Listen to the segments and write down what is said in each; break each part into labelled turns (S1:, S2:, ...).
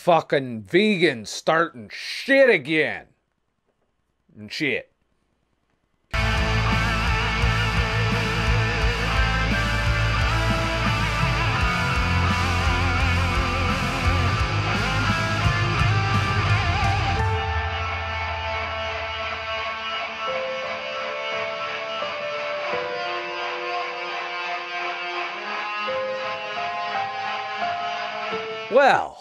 S1: fucking vegans starting shit again. And shit. Well,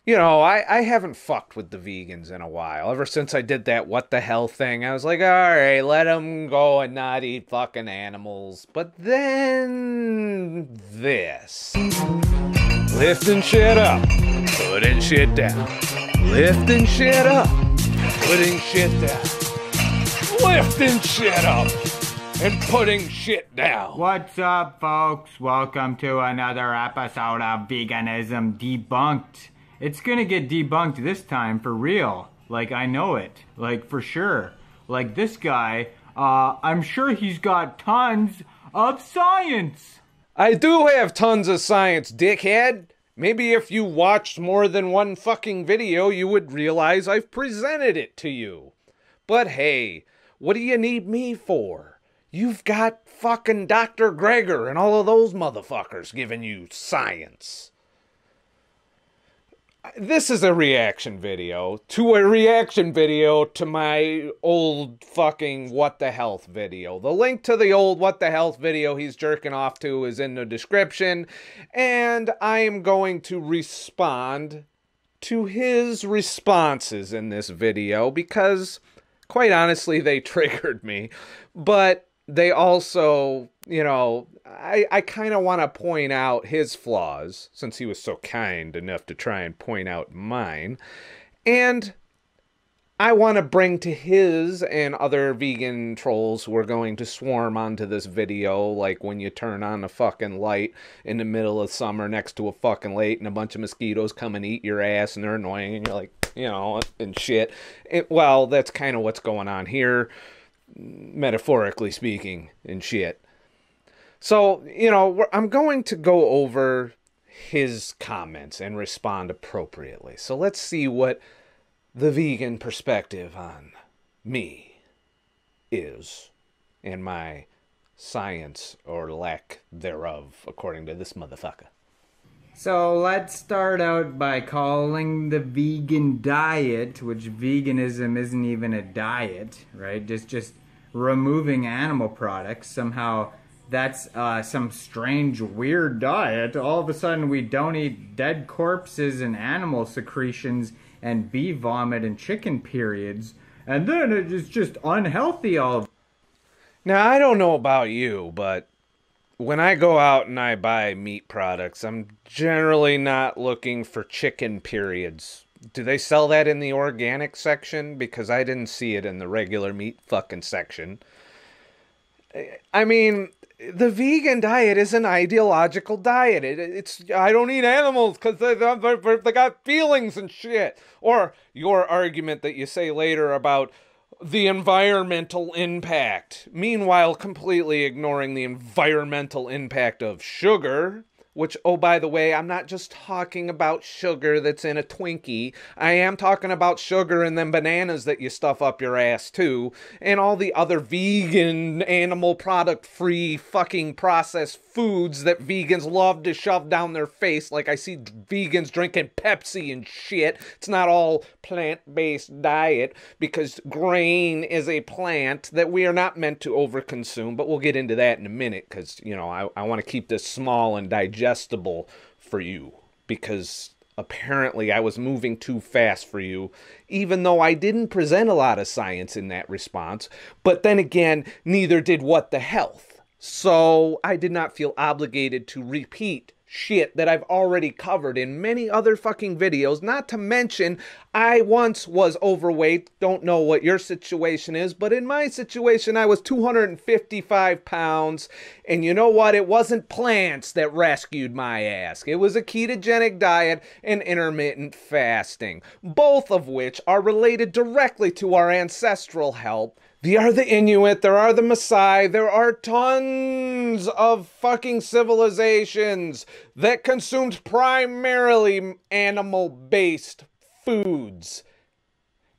S1: you know, I haven't fucked with the vegans in a while. Ever since I did that what the hell thing, I was like, alright, let them go and not eat fucking animals. But then this. Lifting shit up, putting shit down. Lifting shit up, putting shit down. Lifting shit up and putting shit down.
S2: What's up, folks? Welcome to another episode of Veganism Debunked. It's gonna get debunked this time for real. Like, I know it. Like, for sure. Like, this guy, I'm sure he's got tons of science.
S1: I do have tons of science, dickhead. Maybe if you watched more than one fucking video, you would realize I've presented it to you. But hey, what do you need me for? You've got fucking Dr. Greger and all of those motherfuckers giving you science. This is a reaction video to my old fucking What the Health video. The link to the old What the Health video he's jerking off to is in the description. And I am going to respond to his responses in this video because, quite honestly, they triggered me. But they also, you know, I kind of want to point out his flaws, since he was so kind enough to try and point out mine. And I want to bring to his and other vegan trolls who are going to swarm onto this video, like when you turn on a fucking light in the middle of summer next to a fucking lake and a bunch of mosquitoes come and eat your ass and they're annoying and you're like, you know, and shit. Well, that's kind of what's going on here, metaphorically speaking, and shit. So, you know, I'm going to go over his comments and respond appropriately. So let's see what the vegan perspective on me is, and my science or lack thereof, according to this motherfucker.
S2: So let's start out by calling the vegan diet, which veganism isn't even a diet, right? Just removing animal products. Somehow that's some strange, weird diet. All of a sudden we don't eat dead corpses and animal secretions and bee vomit and chicken periods. And then it's just unhealthy all.
S1: Now, I don't know about you, but when I go out and I buy meat products, I'm generally not looking for chicken periods. Do they sell that in the organic section? Because I didn't see it in the regular meat fucking section. I mean, the vegan diet is an ideological diet. It's I don't eat animals because they got feelings and shit. Or your argument that you say later about the environmental impact. Meanwhile, completely ignoring the environmental impact of sugar. Which, oh, by the way, I'm not just talking about sugar that's in a Twinkie. I am talking about sugar in them bananas that you stuff up your ass, too. And all the other vegan, animal product-free fucking processed foods that vegans love to shove down their face. Like I see vegans drinking Pepsi and shit. It's not all plant-based diet because grain is a plant that we are not meant to overconsume. But we'll get into that in a minute because, you know, I want to keep this small and digestible for you because apparently I was moving too fast for you, even though I didn't present a lot of science in that response. But then again, neither did What the Health. So I did not feel obligated to repeat shit that I've already covered in many other fucking videos. Not to mention, I once was overweight. Don't know what your situation is, but in my situation, I was 255 pounds. And you know what? It wasn't plants that rescued my ass. It was a ketogenic diet and intermittent fasting, both of which are related directly to our ancestral health There are the Inuit, there are the Maasai, there are tons of fucking civilizations that consumed primarily animal-based foods.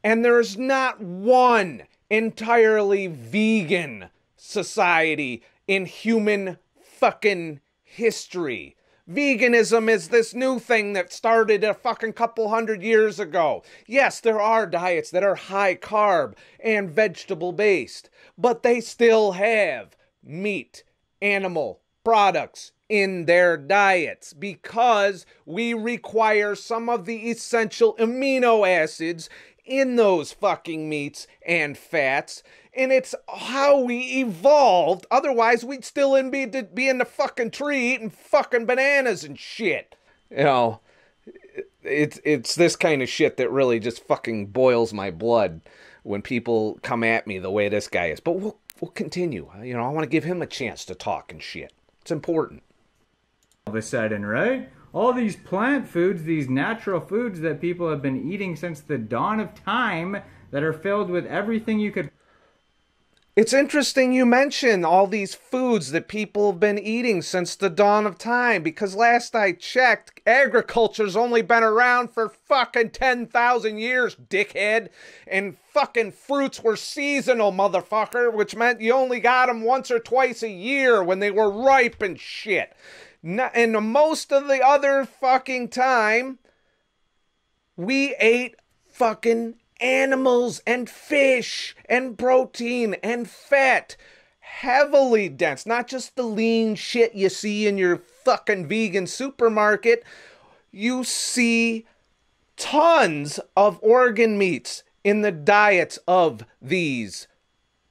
S1: And there's not one entirely vegan society in human fucking history. Veganism is this new thing that started a fucking couple hundred years ago. Yes, there are diets that are high carb and vegetable based, but they still have meat, animal products in their diets because we require some of the essential amino acids in those fucking meats and fats. And it's how we evolved. Otherwise, we'd still be in the fucking tree eating fucking bananas and shit. You know, it's this kind of shit that really just fucking boils my blood when people come at me the way this guy is. But we'll continue. You know, I want to give him a chance to talk and shit. It's important.
S2: All of a sudden, right? All these plant foods, these natural foods that people have been eating since the dawn of time that are filled with everything you could.
S1: It's interesting you mention all these foods that people have been eating since the dawn of time, because last I checked, agriculture's only been around for fucking 10,000 years, dickhead. And fucking fruits were seasonal, motherfucker, which meant you only got them once or twice a year when they were ripe and shit. And most of the other fucking time, we ate fucking animals and fish and protein and fat, heavily dense, not just the lean shit you see in your fucking vegan supermarket. You see tons of organ meats in the diets of these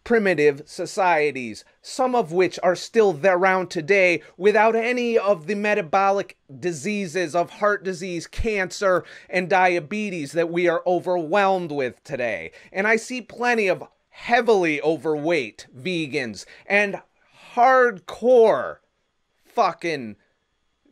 S1: primitive societies, some of which are still around today without any of the metabolic diseases of heart disease, cancer, and diabetes that we are overwhelmed with today. And I see plenty of heavily overweight vegans and hardcore fucking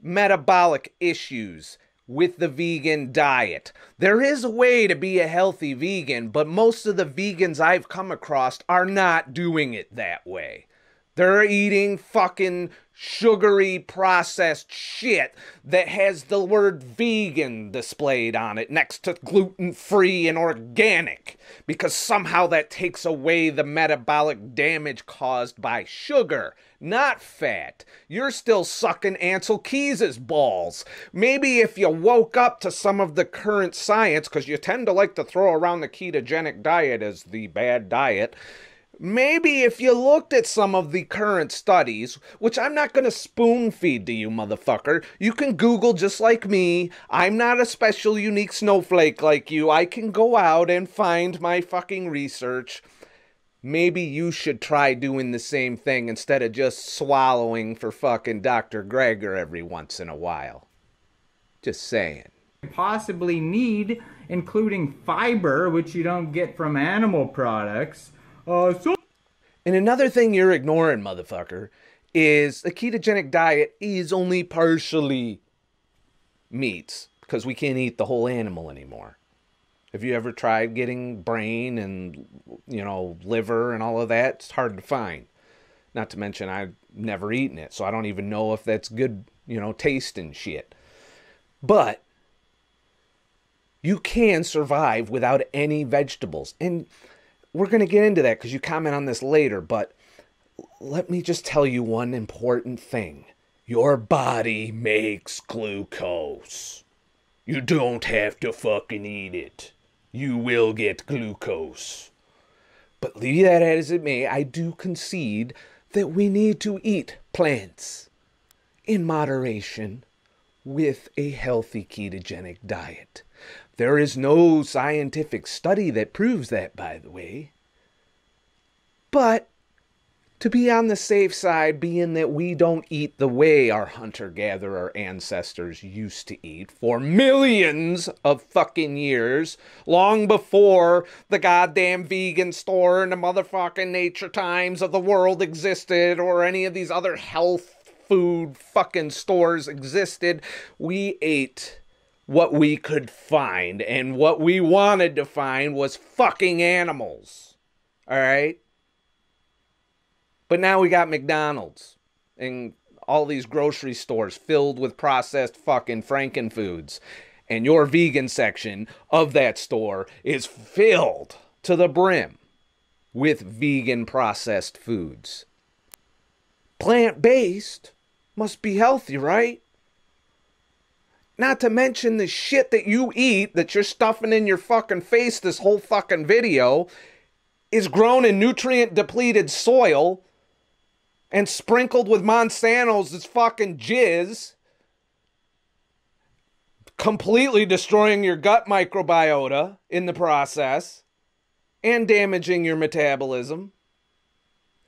S1: metabolic issues with the vegan diet. There is a way to be a healthy vegan, but most of the vegans I've come across are not doing it that way. They're eating fucking sugary processed shit that has the word vegan displayed on it next to gluten-free and organic, because somehow that takes away the metabolic damage caused by sugar, not fat. You're still sucking Ansel Keys's balls. Maybe if you woke up to some of the current science, because you tend to like to throw around the ketogenic diet as the bad diet, maybe if you looked at some of the current studies, which I'm not going to spoon feed to you, motherfucker. You can Google just like me. I'm not a special unique snowflake like you. I can go out and find my fucking research. Maybe you should try doing the same thing instead of just swallowing for fucking Dr. Greger every once in a while. Just saying.
S2: Possibly need, including fiber, which you don't get from animal products.
S1: And another thing you're ignoring, motherfucker, is the ketogenic diet is only partially meats, because we can't eat the whole animal anymore. Have you ever tried getting brain and, you know, liver and all of that? It's hard to find. Not to mention I've never eaten it, so I don't even know if that's good, you know, taste and shit. But you can survive without any vegetables. And we're going to get into that because you comment on this later, but let me just tell you one important thing. Your body makes glucose. You don't have to fucking eat it. You will get glucose. But leave that as it may, I do concede that we need to eat plants in moderation with a healthy ketogenic diet. There is no scientific study that proves that, by the way. But to be on the safe side, being that we don't eat the way our hunter-gatherer ancestors used to eat for millions of fucking years, long before the goddamn vegan store and the motherfucking Nature Times of the world existed, or any of these other health food fucking stores existed, we ate what we could find, and what we wanted to find was fucking animals. Alright? But now we got McDonald's and all these grocery stores filled with processed fucking frankenfoods. And your vegan section of that store is filled to the brim with vegan processed foods. Plant-based must be healthy, right? Not to mention the shit that you eat that you're stuffing in your fucking face this whole fucking video is grown in nutrient-depleted soil and sprinkled with Monsanto's fucking jizz, completely destroying your gut microbiota in the process and damaging your metabolism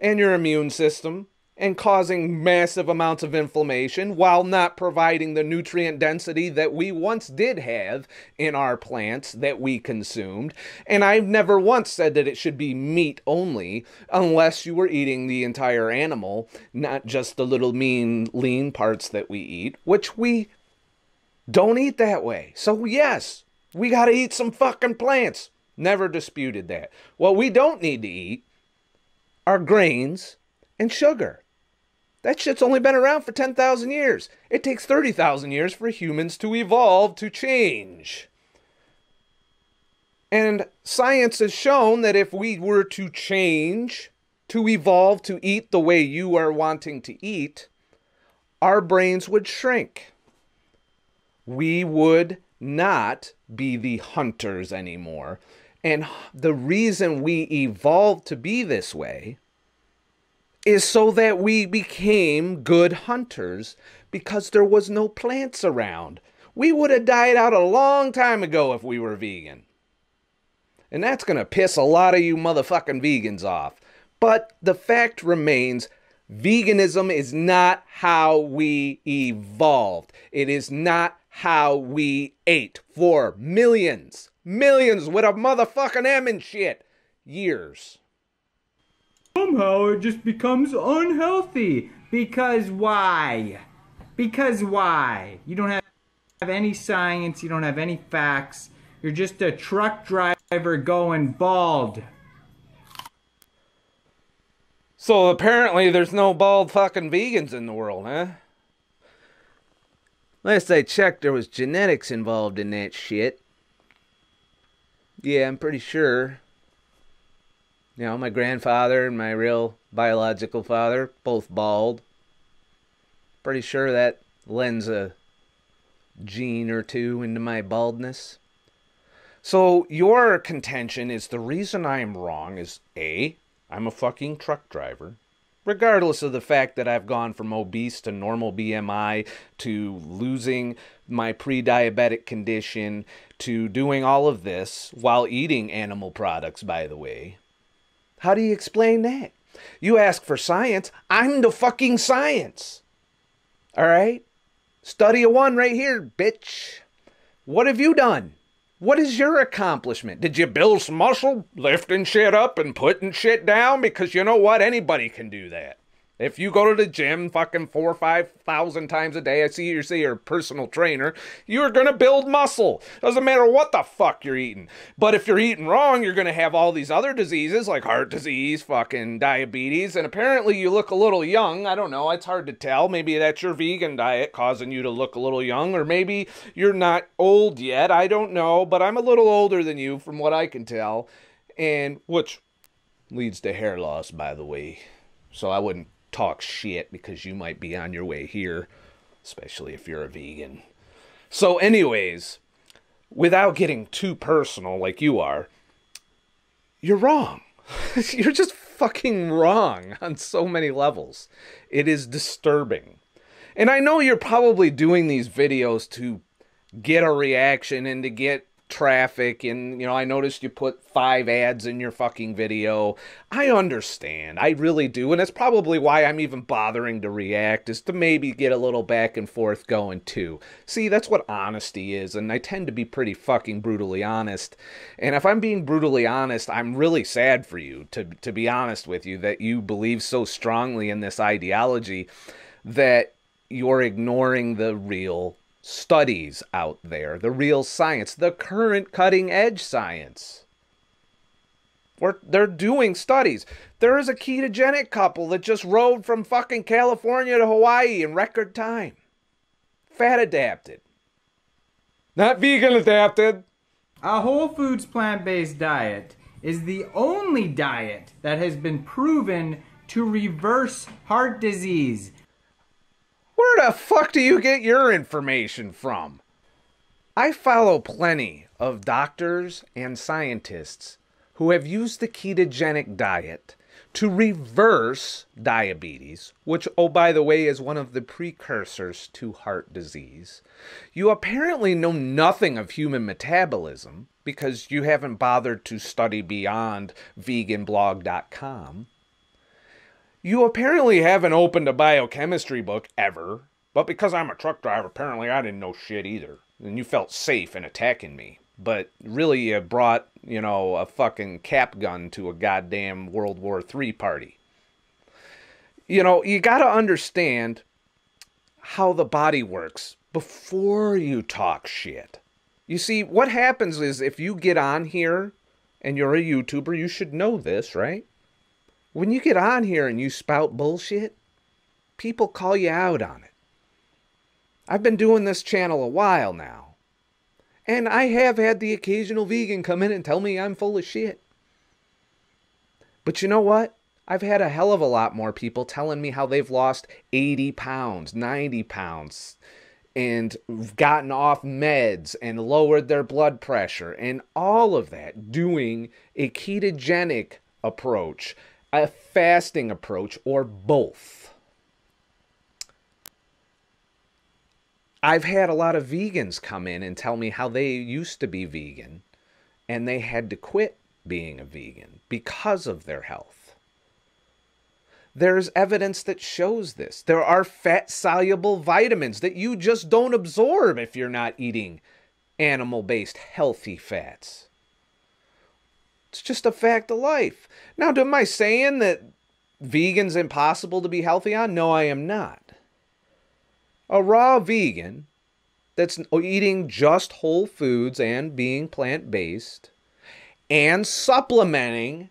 S1: and your immune system and causing massive amounts of inflammation while not providing the nutrient density that we once did have in our plants that we consumed. And I've never once said that it should be meat only unless you were eating the entire animal, not just the little mean, lean parts that we eat, which we don't eat that way. So yes, we got to eat some fucking plants. Never disputed that. What we don't need to eat are grains and sugar. That shit's only been around for 10,000 years. It takes 30,000 years for humans to evolve to change. And science has shown that if we were to change, to evolve to eat the way you are wanting to eat, our brains would shrink. We would not be the hunters anymore. And the reason we evolved to be this way is so that we became good hunters because there was no plants around. We would have died out a long time ago if we were vegan. And that's going to piss a lot of you motherfucking vegans off. But the fact remains, veganism is not how we evolved. It is not how we ate for millions with a motherfucking M and shit years.
S2: Somehow it just becomes unhealthy. Because why? Because why? You don't have any science, you don't have any facts. You're just a truck driver going bald.
S1: So apparently there's no bald fucking vegans in the world, huh? Last I checked, there was genetics involved in that shit. Yeah, I'm pretty sure. You know, my grandfather and my real biological father, both bald. Pretty sure that lends a gene or two into my baldness. So your contention is the reason I'm wrong is A, I'm a fucking truck driver. Regardless of the fact that I've gone from obese to normal BMI to losing my pre-diabetic condition to doing all of this while eating animal products, by the way. How do you explain that? You ask for science. I'm the fucking science. All right? Study of one right here, bitch. What have you done? What is your accomplishment? Did you build some muscle, lifting shit up and putting shit down? Because you know what? Anybody can do that. If you go to the gym fucking 4,000 or 5,000 times a day, I see you say you're a personal trainer, you're going to build muscle. Doesn't matter what the fuck you're eating. But if you're eating wrong, you're going to have all these other diseases like heart disease, fucking diabetes, and apparently you look a little young. I don't know. It's hard to tell. Maybe that's your vegan diet causing you to look a little young, or maybe you're not old yet. I don't know, but I'm a little older than you from what I can tell, and which leads to hair loss, by the way. So I wouldn't talk shit because you might be on your way here, especially if you're a vegan. So anyways, without getting too personal like you are, you're wrong. You're just fucking wrong on so many levels. It is disturbing. And I know you're probably doing these videos to get a reaction and to get traffic, and you know, I noticed you put 5 ads in your fucking video. I understand, I really do, and it's probably why I'm even bothering to react, is to maybe get a little back and forth going too. See, that's what honesty is, and I tend to be pretty fucking brutally honest. And if I'm being brutally honest, I'm really sad for you, to be honest with you, that you believe so strongly in this ideology that you're ignoring the real studies out there, the real science, the current cutting edge science. They're doing studies. There is a ketogenic couple that just rode from fucking California to Hawaii in record time. Fat adapted. Not vegan adapted.
S2: A whole foods plant-based diet is the only diet that has been proven to reverse heart disease.
S1: Where the fuck do you get your information from? I follow plenty of doctors and scientists who have used the ketogenic diet to reverse diabetes, which, oh, by the way, is one of the precursors to heart disease. You apparently know nothing of human metabolism because you haven't bothered to study beyond veganblog.com. You apparently haven't opened a biochemistry book ever, but because I'm a truck driver, apparently I didn't know shit either. And you felt safe in attacking me. But really you brought, a fucking cap gun to a goddamn World War III party. You gotta understand how the body works before you talk shit. You see, what happens is if you get on here and you're a YouTuber, you should know this, right? When you get on here and you spout bullshit, people call you out on it. I've been doing this channel a while now. And I have had the occasional vegan come in and tell me I'm full of shit. But you know what? I've had a hell of a lot more people telling me how they've lost 80 pounds, 90 pounds, and gotten off meds and lowered their blood pressure, and all of that doing a ketogenic approach, a fasting approach, or both. I've had a lot of vegans come in and tell me how they used to be vegan and they had to quit being a vegan because of their health. There's evidence that shows this. There are fat-soluble vitamins that you just don't absorb if you're not eating animal-based healthy fats. It's just a fact of life. Now, am I saying that vegan's impossible to be healthy on? No, I am not. A raw vegan that's eating just whole foods and being plant-based and supplementing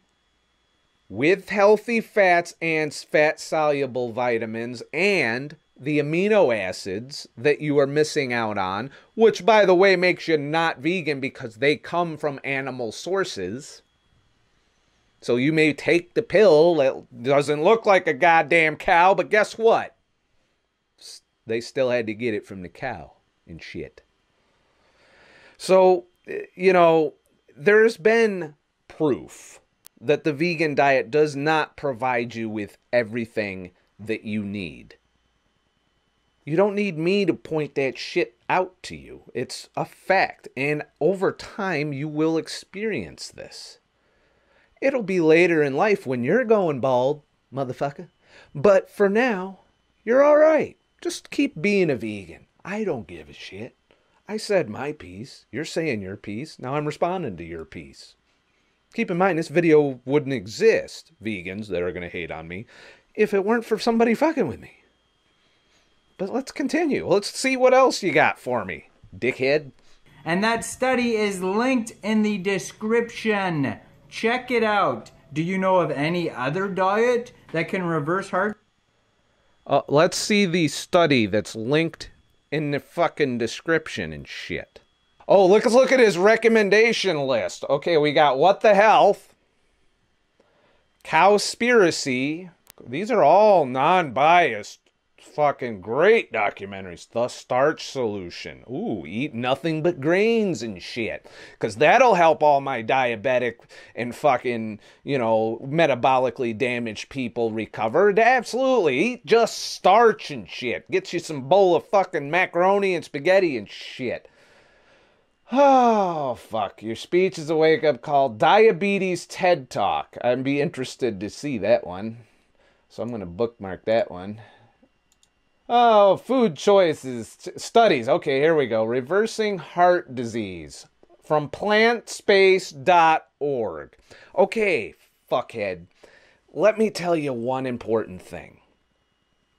S1: with healthy fats and fat-soluble vitamins and the amino acids that you are missing out on, which, by the way, makes you not vegan because they come from animal sources. So you may take the pill that doesn't look like a goddamn cow, but guess what? They still had to get it from the cow and shit. So, there's been proof that the vegan diet does not provide you with everything that you need. You don't need me to point that shit out to you. It's a fact. And over time, you will experience this. It'll be later in life when you're going bald, motherfucker. But for now, you're all right. Just keep being a vegan. I don't give a shit. I said my piece. You're saying your piece. Now I'm responding to your piece. Keep in mind, this video wouldn't exist, vegans that are going to hate on me, if it weren't for somebody fucking with me. But let's continue. Let's see what else you got for me, dickhead.
S2: And that study is linked in the description. Check it out. Do you know of any other diet that can reverse heart?
S1: Let's see the study that's linked in the fucking description and shit. Oh, let's look at his recommendation list. Okay, we got What the Health, Cowspiracy. These are all non-biased, fucking great documentaries. The Starch Solution. Ooh, eat nothing but grains and shit. Because that'll help all my diabetic and fucking, metabolically damaged people recover. Absolutely. Eat just starch and shit. Get you some bowl of fucking macaroni and spaghetti and shit. Oh, fuck. Your speech is a wake-up call. Diabetes TED Talk. I'd be interested to see that one. So I'm going to bookmark that one. Oh, food choices, studies. Okay, here we go. Reversing heart disease from plantspace.org. Okay, fuckhead. Let me tell you one important thing.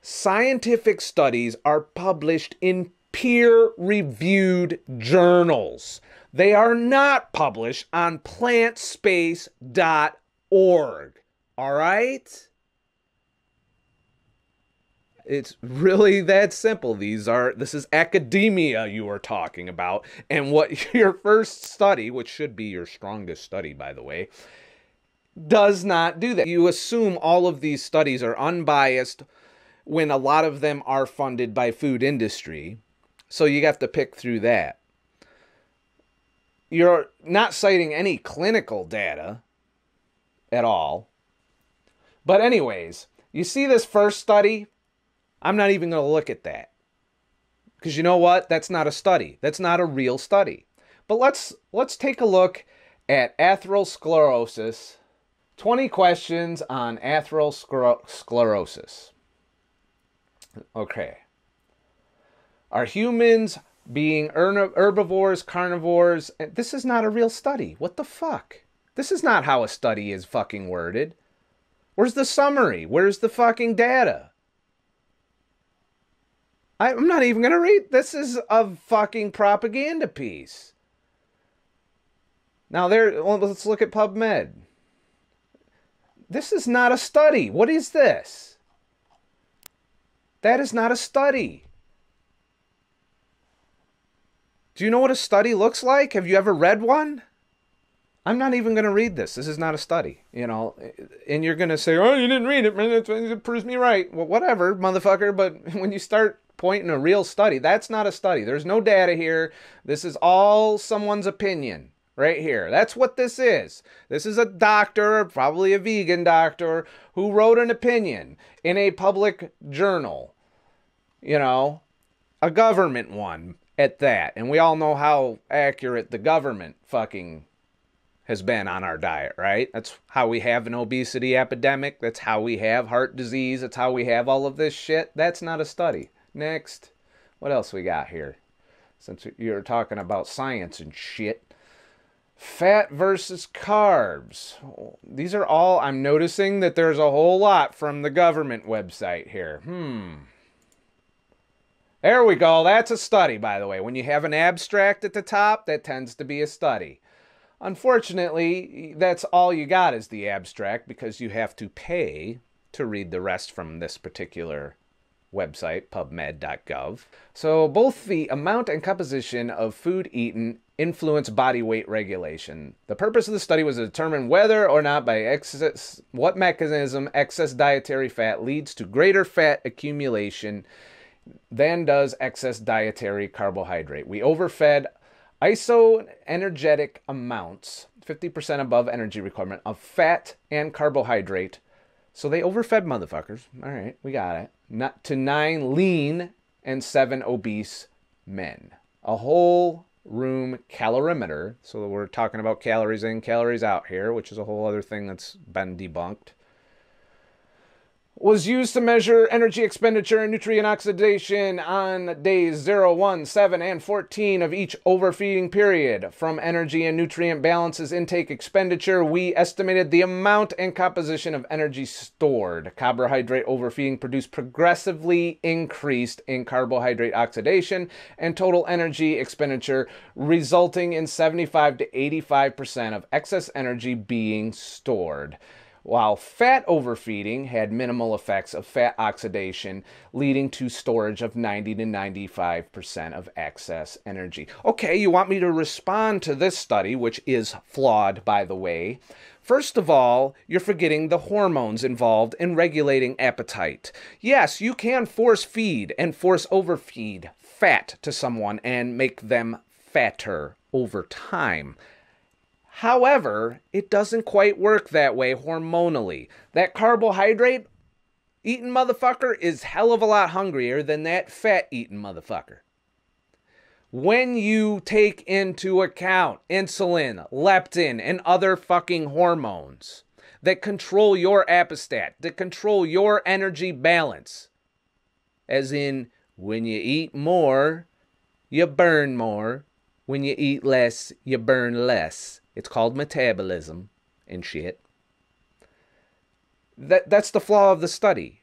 S1: Scientific studies are published in peer-reviewed journals. They are not published on plantspace.org. All right? It's really that simple. This is academia you are talking about. And what your first study, which should be your strongest study, by the way, does not do that. You assume all of these studies are unbiased when a lot of them are funded by food industry. So you have to pick through that. You're not citing any clinical data at all. But anyways, you see this first study? I'm not even going to look at that. Because you know what? That's not a study. That's not a real study. But let's take a look at atherosclerosis. 20 questions on atherosclerosis. Okay. Are humans being herbivores, carnivores? This is not a real study. What the fuck? This is not how a study is fucking worded. Where's the summary? Where's the fucking data? I'm not even going to read. This is a fucking propaganda piece. Now, let's look at PubMed. This is not a study. What is this? That is not a study. Do you know what a study looks like? Have you ever read one? I'm not even going to read this. This is not a study, you know. And you're going to say, oh, you didn't read it, man. It proves me right. Well, whatever, motherfucker. But when you start pointing a real study, that's not a study. There's no data here. This is all someone's opinion right here. That's what this is. This is a doctor, probably a vegan doctor, who wrote an opinion in a public journal. You know, a government one at that. And we all know how accurate the government fucking has been on our diet, right? That's how we have an obesity epidemic. That's how we have heart disease. That's how we have all of this shit. That's not a study. Next. What else we got here? Since you're talking about science and shit. Fat versus carbs. These are all, I'm noticing that there's a whole lot from the government website here. There we go. That's a study, by the way. When you have an abstract at the top, that tends to be a study. Unfortunately, that's all you got is the abstract because you have to pay to read the rest from this particular website, pubmed.gov. So both the amount and composition of food eaten influence body weight regulation. The purpose of the study was to determine whether or not what mechanism excess dietary fat leads to greater fat accumulation than does excess dietary carbohydrate. We overfed isoenergetic amounts, 50% above energy requirement, of fat and carbohydrate. So they overfed motherfuckers. All right, we got it. Not to 9 lean and 7 obese men. A whole room calorimeter. So we're talking about calories in, calories out here, which is a whole other thing that's been debunked. Was used to measure energy expenditure and nutrient oxidation on days 0, 1, 7, and 14 of each overfeeding period. From energy and nutrient balances intake expenditure, we estimated the amount and composition of energy stored. Carbohydrate overfeeding produced progressively increased in carbohydrate oxidation and total energy expenditure, resulting in 75 to 85% of excess energy being stored, while fat overfeeding had minimal effects of fat oxidation, leading to storage of 90 to 95% of excess energy. Okay, you want me to respond to this study, which is flawed, by the way. First of all, you're forgetting the hormones involved in regulating appetite. Yes, you can force feed and force overfeed fat to someone and make them fatter over time. However, it doesn't quite work that way hormonally. That carbohydrate eating motherfucker is hell of a lot hungrier than that fat eating motherfucker. When you take into account insulin, leptin, and other fucking hormones that control your appetite, that control your energy balance, as in when you eat more, you burn more. When you eat less, you burn less. It's called metabolism and shit. That's the flaw of the study.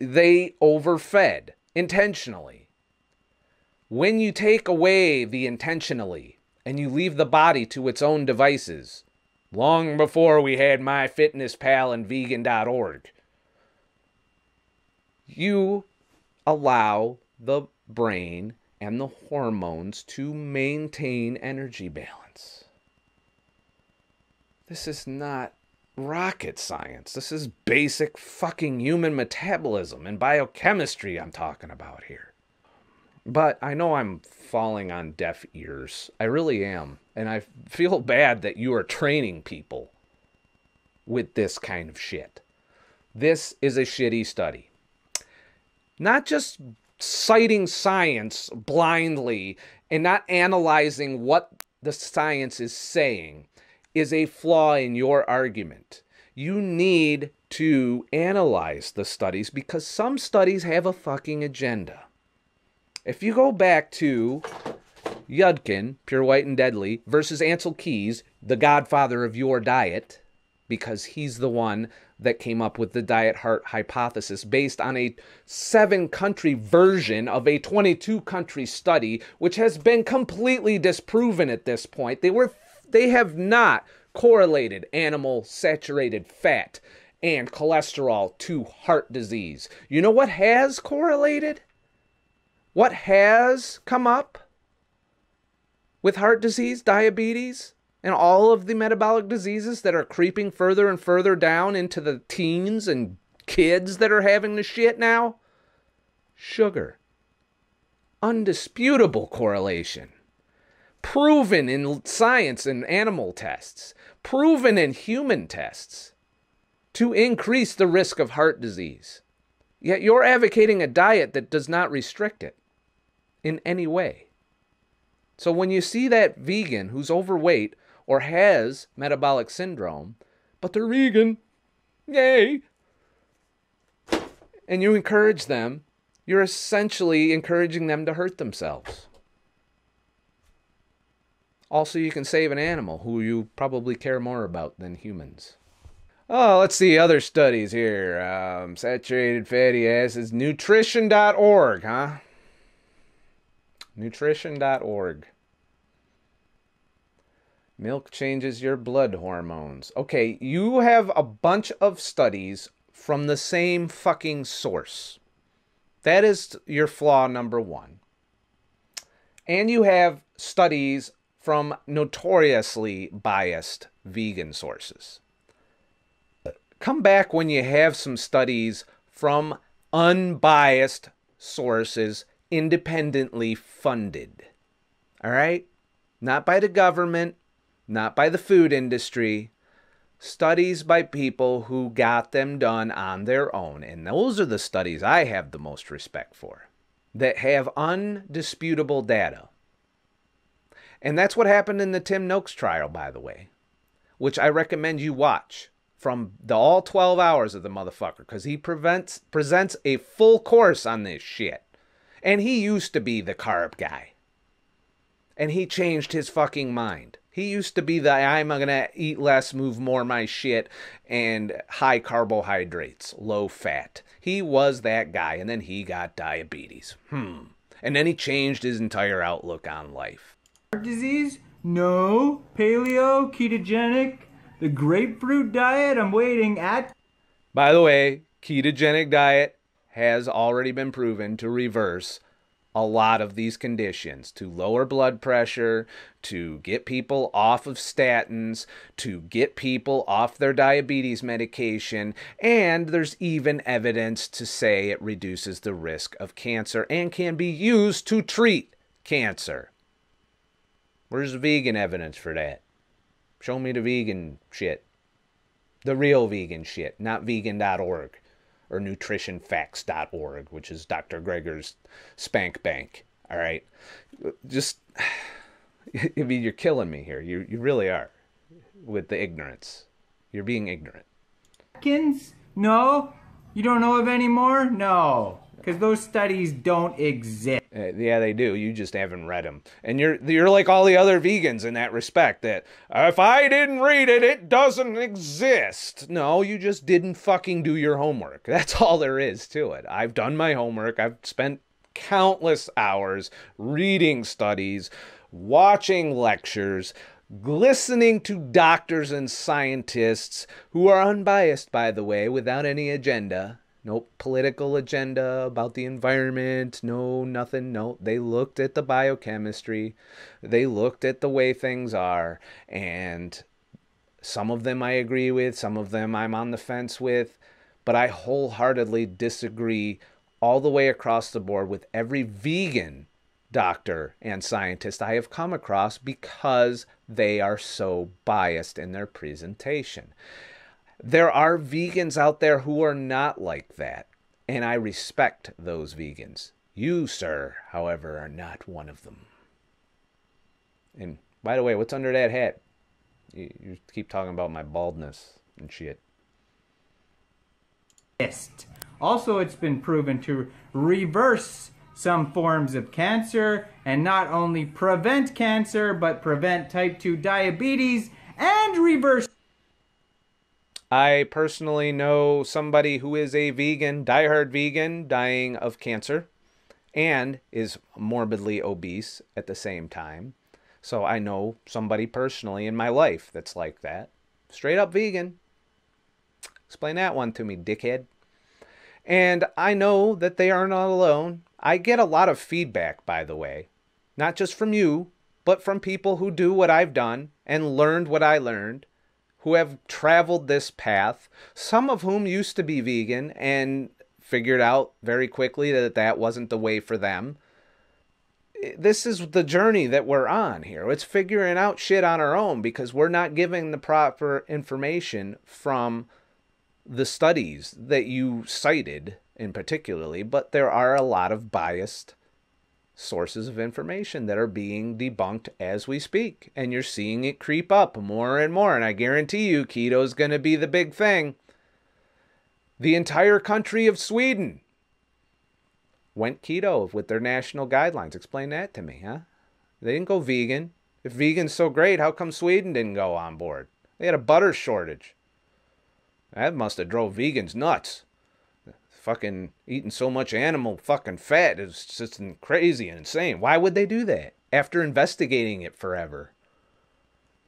S1: They overfed intentionally. When you take away the intentionally and you leave the body to its own devices, long before we had MyFitnessPal and vegan.org. You allow the brain and the hormones to maintain energy balance. This is not rocket science. This is basic fucking human metabolism and biochemistry I'm talking about here. But I know I'm falling on deaf ears. I really am. And I feel bad that you are training people with this kind of shit. This is a shitty study. Not just citing science blindly and not analyzing what the science is saying is a flaw in your argument. You need to analyze the studies because some studies have a fucking agenda. If you go back to Yudkin, Pure White and Deadly, versus Ansel Keys, the godfather of your diet, because he's the one that came up with the diet heart hypothesis based on a 7-country version of a 22-country study, which has been completely disproven at this point. They have not correlated animal saturated fat and cholesterol to heart disease. You know what has correlated? What has come up with heart disease, diabetes, and all of the metabolic diseases that are creeping further and further down into the teens and kids that are having the shit now? Sugar. Undisputable correlation. Proven in science and animal tests. Proven in human tests to increase the risk of heart disease. Yet you're advocating a diet that does not restrict it in any way. So when you see that vegan who's overweight or has metabolic syndrome, but they're vegan, yay, and you encourage them, you're essentially encouraging them to hurt themselves. Also, you can save an animal who you probably care more about than humans. Oh, let's see other studies here. Saturated fatty acids, nutrition.org, huh? Nutrition.org. Milk changes your blood hormones. Okay, you have a bunch of studies from the same fucking source. That is your flaw number one. And you have studies from notoriously biased vegan sources. Come back when you have some studies from unbiased sources, independently funded. All right? Not by the government, not by the food industry. Studies by people who got them done on their own. And those are the studies I have the most respect for, that have undisputable data. And that's what happened in the Tim Noakes trial, by the way, which I recommend you watch from all 12 hours of the motherfucker, because he presents a full course on this shit. And he used to be the carb guy. And he changed his fucking mind. He used to be the I'm going to eat less, move more my shit, and high carbohydrates, low fat. He was that guy, and then he got diabetes. And then he changed his entire outlook on life.
S2: Heart disease? No. Paleo, ketogenic, the grapefruit diet, I'm waiting at.
S1: By the way, ketogenic diet has already been proven to reverse a lot of these conditions, to lower blood pressure, to get people off of statins, to get people off their diabetes medication, and there's even evidence to say it reduces the risk of cancer and can be used to treat cancer. Where's the vegan evidence for that? Show me the vegan shit. The real vegan shit, not vegan.org. Or nutritionfacts.org, which is Dr. Greger's spank bank. All right? Just, I mean, you're killing me here. You really are with the ignorance. You're being ignorant.
S2: Atkins? No. You don't know of any more? No. Because those studies don't exist.
S1: Yeah, they do. You just haven't read them. And you're like all the other vegans in that respect, that if I didn't read it, it doesn't exist. No, you just didn't fucking do your homework. That's all there is to it. I've done my homework. I've spent countless hours reading studies, watching lectures, listening to doctors and scientists who are unbiased, by the way, without any agenda. No political agenda about the environment. No, nothing. No, they looked at the biochemistry. They looked at the way things are. And some of them I agree with. Some of them I'm on the fence with. But I wholeheartedly disagree all the way across the board with every vegan doctor and scientist I have come across, because they are so biased in their presentation. There are vegans out there who are not like that, and I respect those vegans. You, sir, however, are not one of them. And by the way, what's under that hat? You keep talking about my baldness and shit.
S2: Also, it's been proven to reverse some forms of cancer, and not only prevent cancer, but prevent type 2 diabetes and reverse.
S1: I personally know somebody who is a vegan, diehard vegan, dying of cancer, and is morbidly obese at the same time. So I know somebody personally in my life that's like that. Straight up vegan. Explain that one to me, dickhead. And I know that they are not alone. I get a lot of feedback, by the way. Not just from you, but from people who do what I've done and learned what I learned, who have traveled this path, some of whom used to be vegan and figured out very quickly that that wasn't the way for them. This is the journey that we're on here. It's figuring out shit on our own, because we're not giving the proper information from the studies that you cited in particularly, but there are a lot of biased sources of information that are being debunked as we speak, and you're seeing it creep up more and more. And I guarantee you keto is going to be the big thing. The entire country of Sweden went keto with their national guidelines. Explain that to me, huh? They didn't go vegan. If vegan's so great, how come Sweden didn't go on board? They had a butter shortage. That must have drove vegans nuts. Fucking eating so much animal fucking fat is just crazy and insane. Why would they do that after investigating it forever?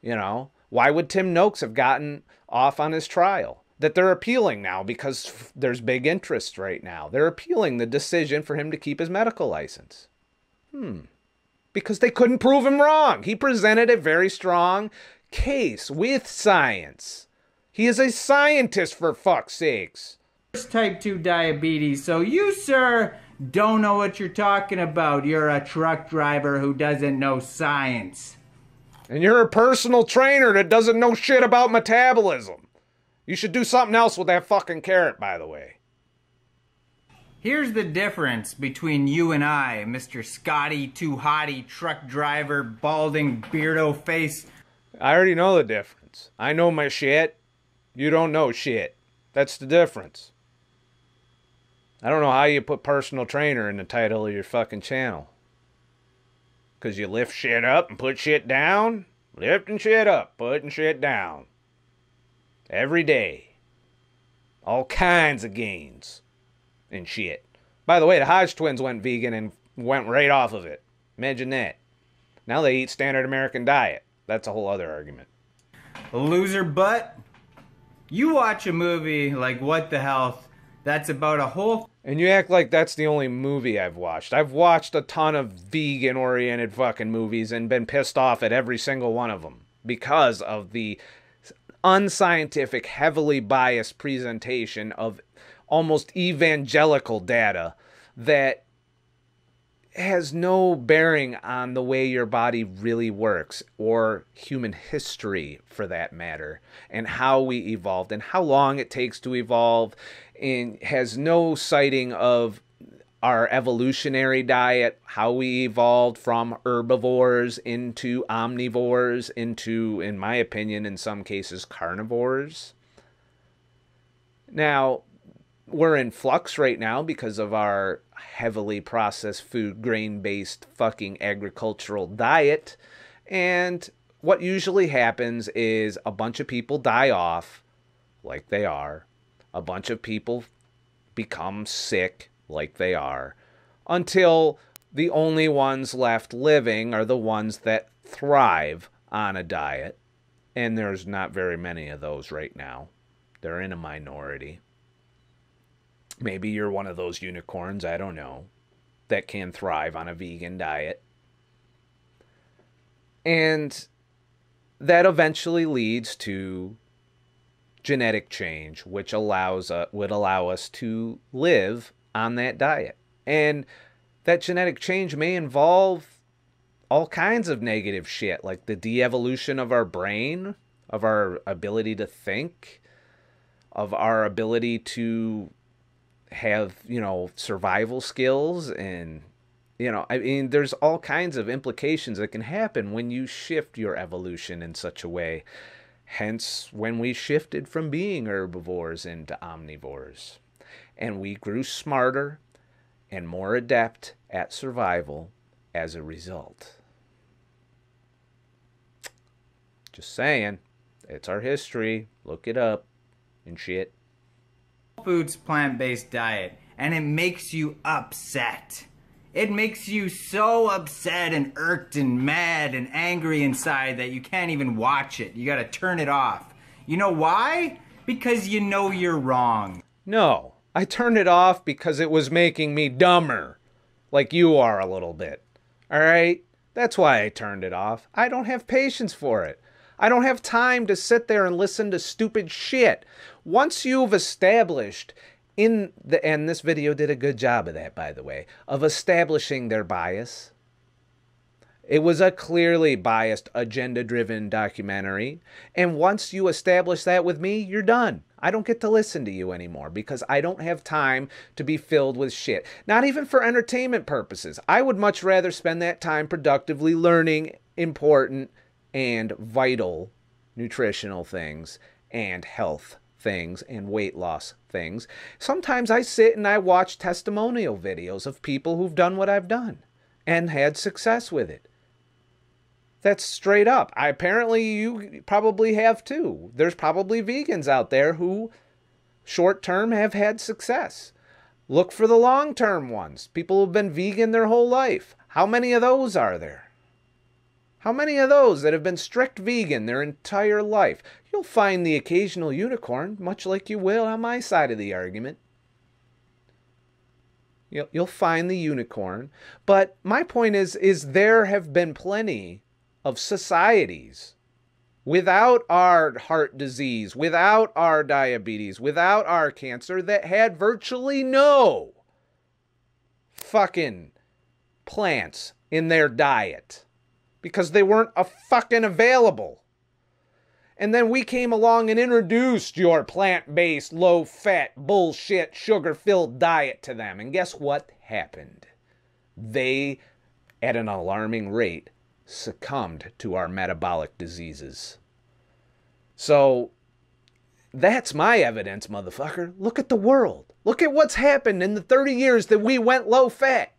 S1: You know, why would Tim Noakes have gotten off on his trial that they're appealing now, because there's big interest right now? They're appealing the decision for him to keep his medical license. Because they couldn't prove him wrong. He presented a very strong case with science. He is a scientist, for fuck's sakes.
S2: Type 2 diabetes. So you, sir, don't know what you're talking about. You're a truck driver who doesn't know science.
S1: And you're a personal trainer that doesn't know shit about metabolism. You should do something else with that fucking carrot, by the way.
S2: Here's the difference between you and I, Mr. Scotty Too Hottie, truck driver, balding, beardo face.
S1: I already know the difference. I know my shit. You don't know shit. That's the difference. I don't know how you put personal trainer in the title of your fucking channel. Because you lift shit up and put shit down? Lifting shit up, putting shit down. Every day. All kinds of gains and shit. By the way, the Hodge twins went vegan and went right off of it. Imagine that. Now they eat standard American diet. That's a whole other argument.
S2: Loser butt. You watch a movie like What the Health that's about a whole...
S1: And you act like that's the only movie I've watched. I've watched a ton of vegan-oriented fucking movies and been pissed off at every single one of them because of the unscientific, heavily biased presentation of almost evangelical data that has no bearing on the way your body really works, or human history for that matter, and how we evolved and how long it takes to evolve, and has no citing of our evolutionary diet, how we evolved from herbivores into omnivores into, in my opinion, in some cases, carnivores. Now, we're in flux right now because of our heavily processed food, grain-based fucking agricultural diet. And what usually happens is a bunch of people die off, like they are. A bunch of people become sick, like they are. Until the only ones left living are the ones that thrive on a diet, and there's not very many of those right now. They're in a minority. Maybe you're one of those unicorns, I don't know, that can thrive on a vegan diet. And that eventually leads to genetic change, which would allow us to live on that diet. And that genetic change may involve all kinds of negative shit, like the de-evolution of our brain, of our ability to think, of our ability to have, survival skills. And, I mean, there's all kinds of implications that can happen when you shift your evolution in such a way. Hence, when we shifted from being herbivores into omnivores, and we grew smarter and more adept at survival as a result. Just saying, it's our history. Look it up and shit.
S2: Foods plant-based diet, and it makes you upset. It makes you so upset and irked and mad and angry inside that you can't even watch it. You gotta turn it off. You know why? Because you know you're wrong.
S1: No, I turned it off because it was making me dumber. Like you are a little bit. Alright? That's why I turned it off. I don't have patience for it. I don't have time to sit there and listen to stupid shit. Once you've established and this video did a good job of that, by the way, of establishing their bias. It was a clearly biased, agenda-driven documentary. And once you establish that with me, you're done. I don't get to listen to you anymore because I don't have time to be filled with shit. Not even for entertainment purposes. I would much rather spend that time productively learning important and vital nutritional things and health things and weight loss things. Sometimes I sit and I watch testimonial videos of people who've done what I've done and had success with it. That's straight up. Apparently you probably have too. There's probably vegans out there who short term have had success. Look for the long term ones. People who've been vegan their whole life. How many of those are there? How many of those that have been strict vegan their entire life? You'll find the occasional unicorn, much like you will on my side of the argument. You'll find the unicorn. But my point is there have been plenty of societies without our heart disease, without our diabetes, without our cancer that had virtually no fucking plants in their diet. Because they weren't fucking available. And then we came along and introduced your plant-based, low-fat, bullshit, sugar-filled diet to them. And guess what happened? They, at an alarming rate, succumbed to our metabolic diseases. So, that's my evidence, motherfucker. Look at the world. Look at what's happened in the 30 years that we went low-fat.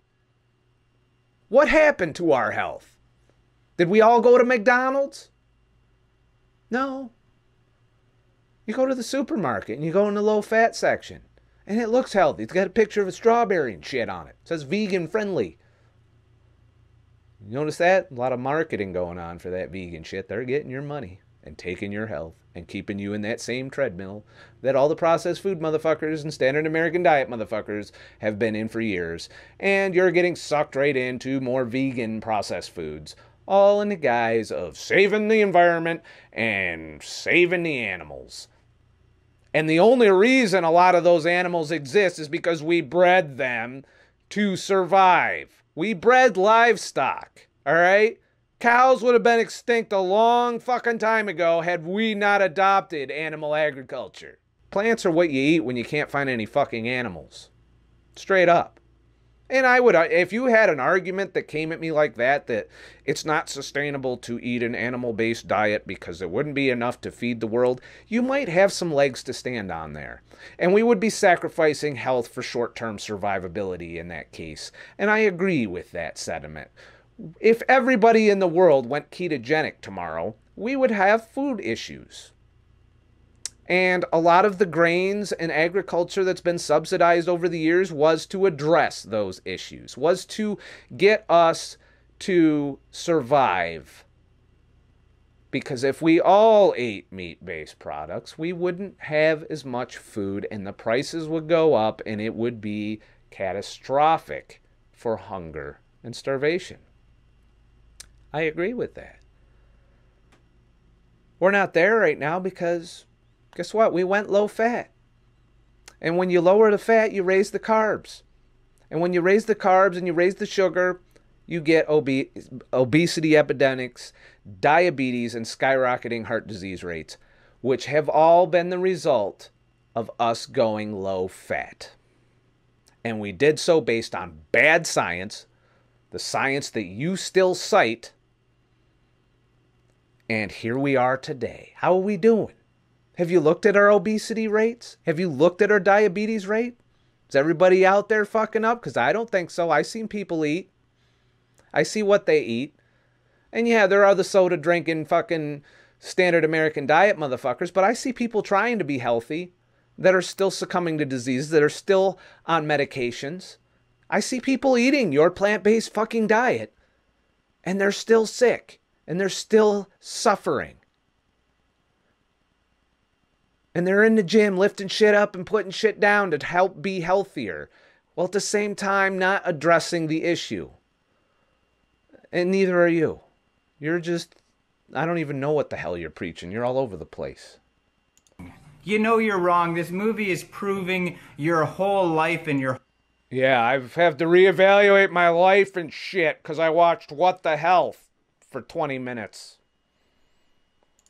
S1: What happened to our health? Did we all go to McDonald's? No. You go to the supermarket and you go in the low-fat section. And it looks healthy. It's got a picture of a strawberry and shit on it. It says vegan friendly. You notice that? A lot of marketing going on for that vegan shit. They're getting your money and taking your health and keeping you in that same treadmill that all the processed food motherfuckers and standard American diet motherfuckers have been in for years. And you're getting sucked right into more vegan processed foods. All in the guise of saving the environment and saving the animals. And the only reason a lot of those animals exist is because we bred them to survive. We bred livestock, all right? Cows would have been extinct a long fucking time ago had we not adopted animal agriculture. Plants are what you eat when you can't find any fucking animals. Straight up. And I would, if you had an argument that came at me like that it's not sustainable to eat an animal-based diet because it wouldn't be enough to feed the world, you might have some legs to stand on there. And we would be sacrificing health for short-term survivability in that case. And I agree with that sentiment. If everybody in the world went ketogenic tomorrow, we would have food issues. And a lot of the grains and agriculture that's been subsidized over the years was to address those issues, was to get us to survive Because if we all ate meat-based products, we wouldn't have as much food and the prices would go up and it would be catastrophic for hunger and starvation. I agree with that. We're not there right now because, guess what? We went low fat. And when you lower the fat, you raise the carbs. And when you raise the carbs and you raise the sugar, you get obesity epidemics, diabetes, and skyrocketing heart disease rates, which have all been the result of us going low fat. And we did so based on bad science, the science that you still cite. And here we are today. How are we doing? Have you looked at our obesity rates? Have you looked at our diabetes rate? Is everybody out there fucking up? Because I don't think so. I've seen people eat. I see what they eat. And yeah, there are the soda drinking fucking standard American diet motherfuckers, but I see people trying to be healthy that are still succumbing to diseases, that are still on medications. I see people eating your plant-based fucking diet, and they're still sick, and they're still suffering. And they're in the gym lifting shit up and putting shit down to help be healthier, while at the same time not addressing the issue. And neither are you. You're just, I don't even know what the hell you're preaching. You're all over the place.
S2: You know you're wrong. This movie is proving your whole life and your...
S1: Yeah, I've had to reevaluate my life and shit because I watched What the Hell for 20 minutes.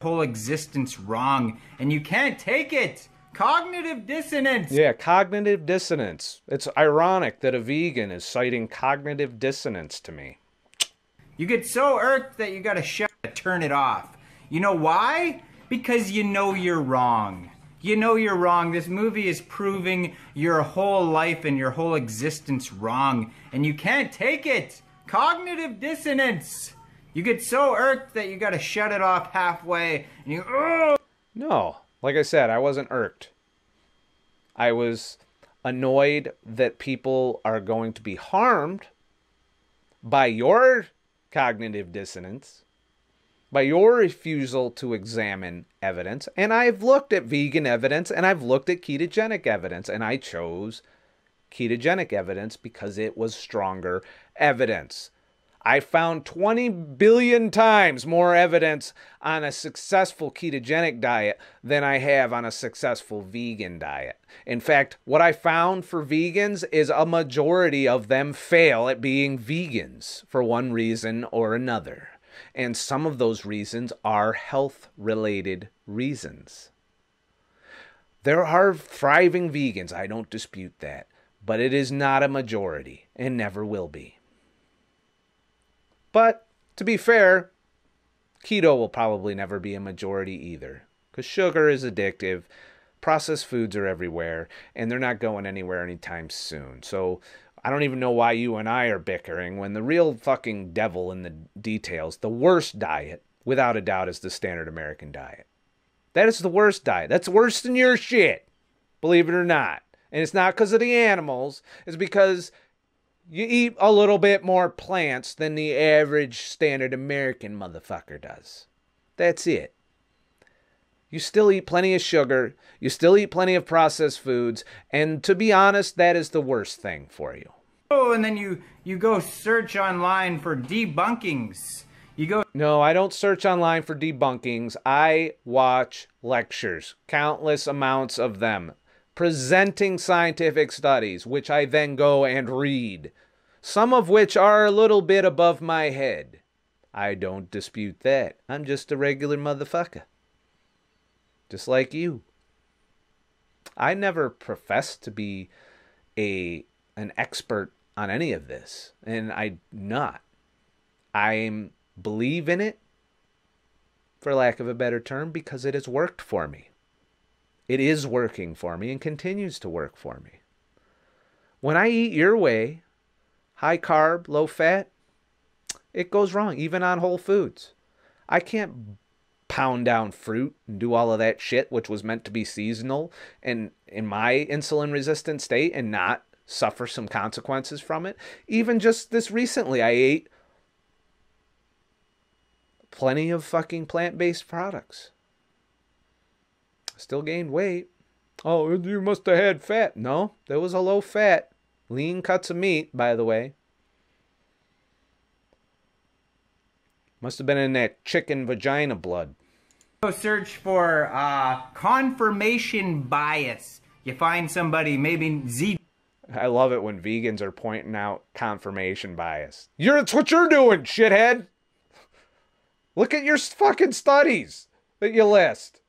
S2: whole existence wrong, and you can't take it. Cognitive dissonance.
S1: Yeah, cognitive dissonance. It's ironic that a vegan is citing cognitive dissonance to me.
S2: You get so irked that you gotta turn it off. You know why? Because you know you're wrong. You know you're wrong. This movie is proving your whole life and your whole existence wrong, and you can't take it. Cognitive dissonance. You get so irked that you gotta shut it off halfway, and you...
S1: No, like I said, I wasn't irked. I was annoyed that people are going to be harmed by your cognitive dissonance, by your refusal to examine evidence. And I've looked at vegan evidence and I've looked at ketogenic evidence, and I chose ketogenic evidence because it was stronger evidence. I found 20 billion times more evidence on a successful ketogenic diet than I have on a successful vegan diet. In fact, what I found for vegans is a majority of them fail at being vegans for one reason or another. And some of those reasons are health-related reasons. There are thriving vegans, I don't dispute that, but it is not a majority and never will be. But, to be fair, keto will probably never be a majority either. Because sugar is addictive, processed foods are everywhere, and they're not going anywhere anytime soon. So, I don't even know why you and I are bickering when the real fucking devil in the details, the worst diet, without a doubt, is the standard American diet. That is the worst diet. That's worse than your shit, believe it or not. And it's not because of the animals, it's because you eat a little bit more plants than the average standard American motherfucker does. That's it. You still eat plenty of sugar. You still eat plenty of processed foods. And to be honest, that is the worst thing for you.
S2: Oh, and then you go search online for debunkings. You go...
S1: No, I don't search online for debunkings. I watch lectures, countless amounts of them, presenting scientific studies, which I then go and read, some of which are a little bit above my head. I don't dispute that. I'm just a regular motherfucker. Just like you. I never professed to be an expert on any of this, and I'm not. I believe in it, for lack of a better term, because it has worked for me. It is working for me and continues to work for me. When I eat your way, high carb, low fat, it goes wrong, even on whole foods. I can't pound down fruit and do all of that shit, which was meant to be seasonal, and in my insulin resistant state and not suffer some consequences from it. Even just this recently, I ate plenty of fucking plant-based products. Still gained weight. Oh, you must have had fat. No, there was a low fat, lean cuts of meat, by the way. Must have been in that chicken vagina blood.
S2: Go search for confirmation bias. You find somebody, maybe Z.
S1: I love it when vegans are pointing out confirmation bias. That's what you're doing, shithead. Look at your fucking studies that you list.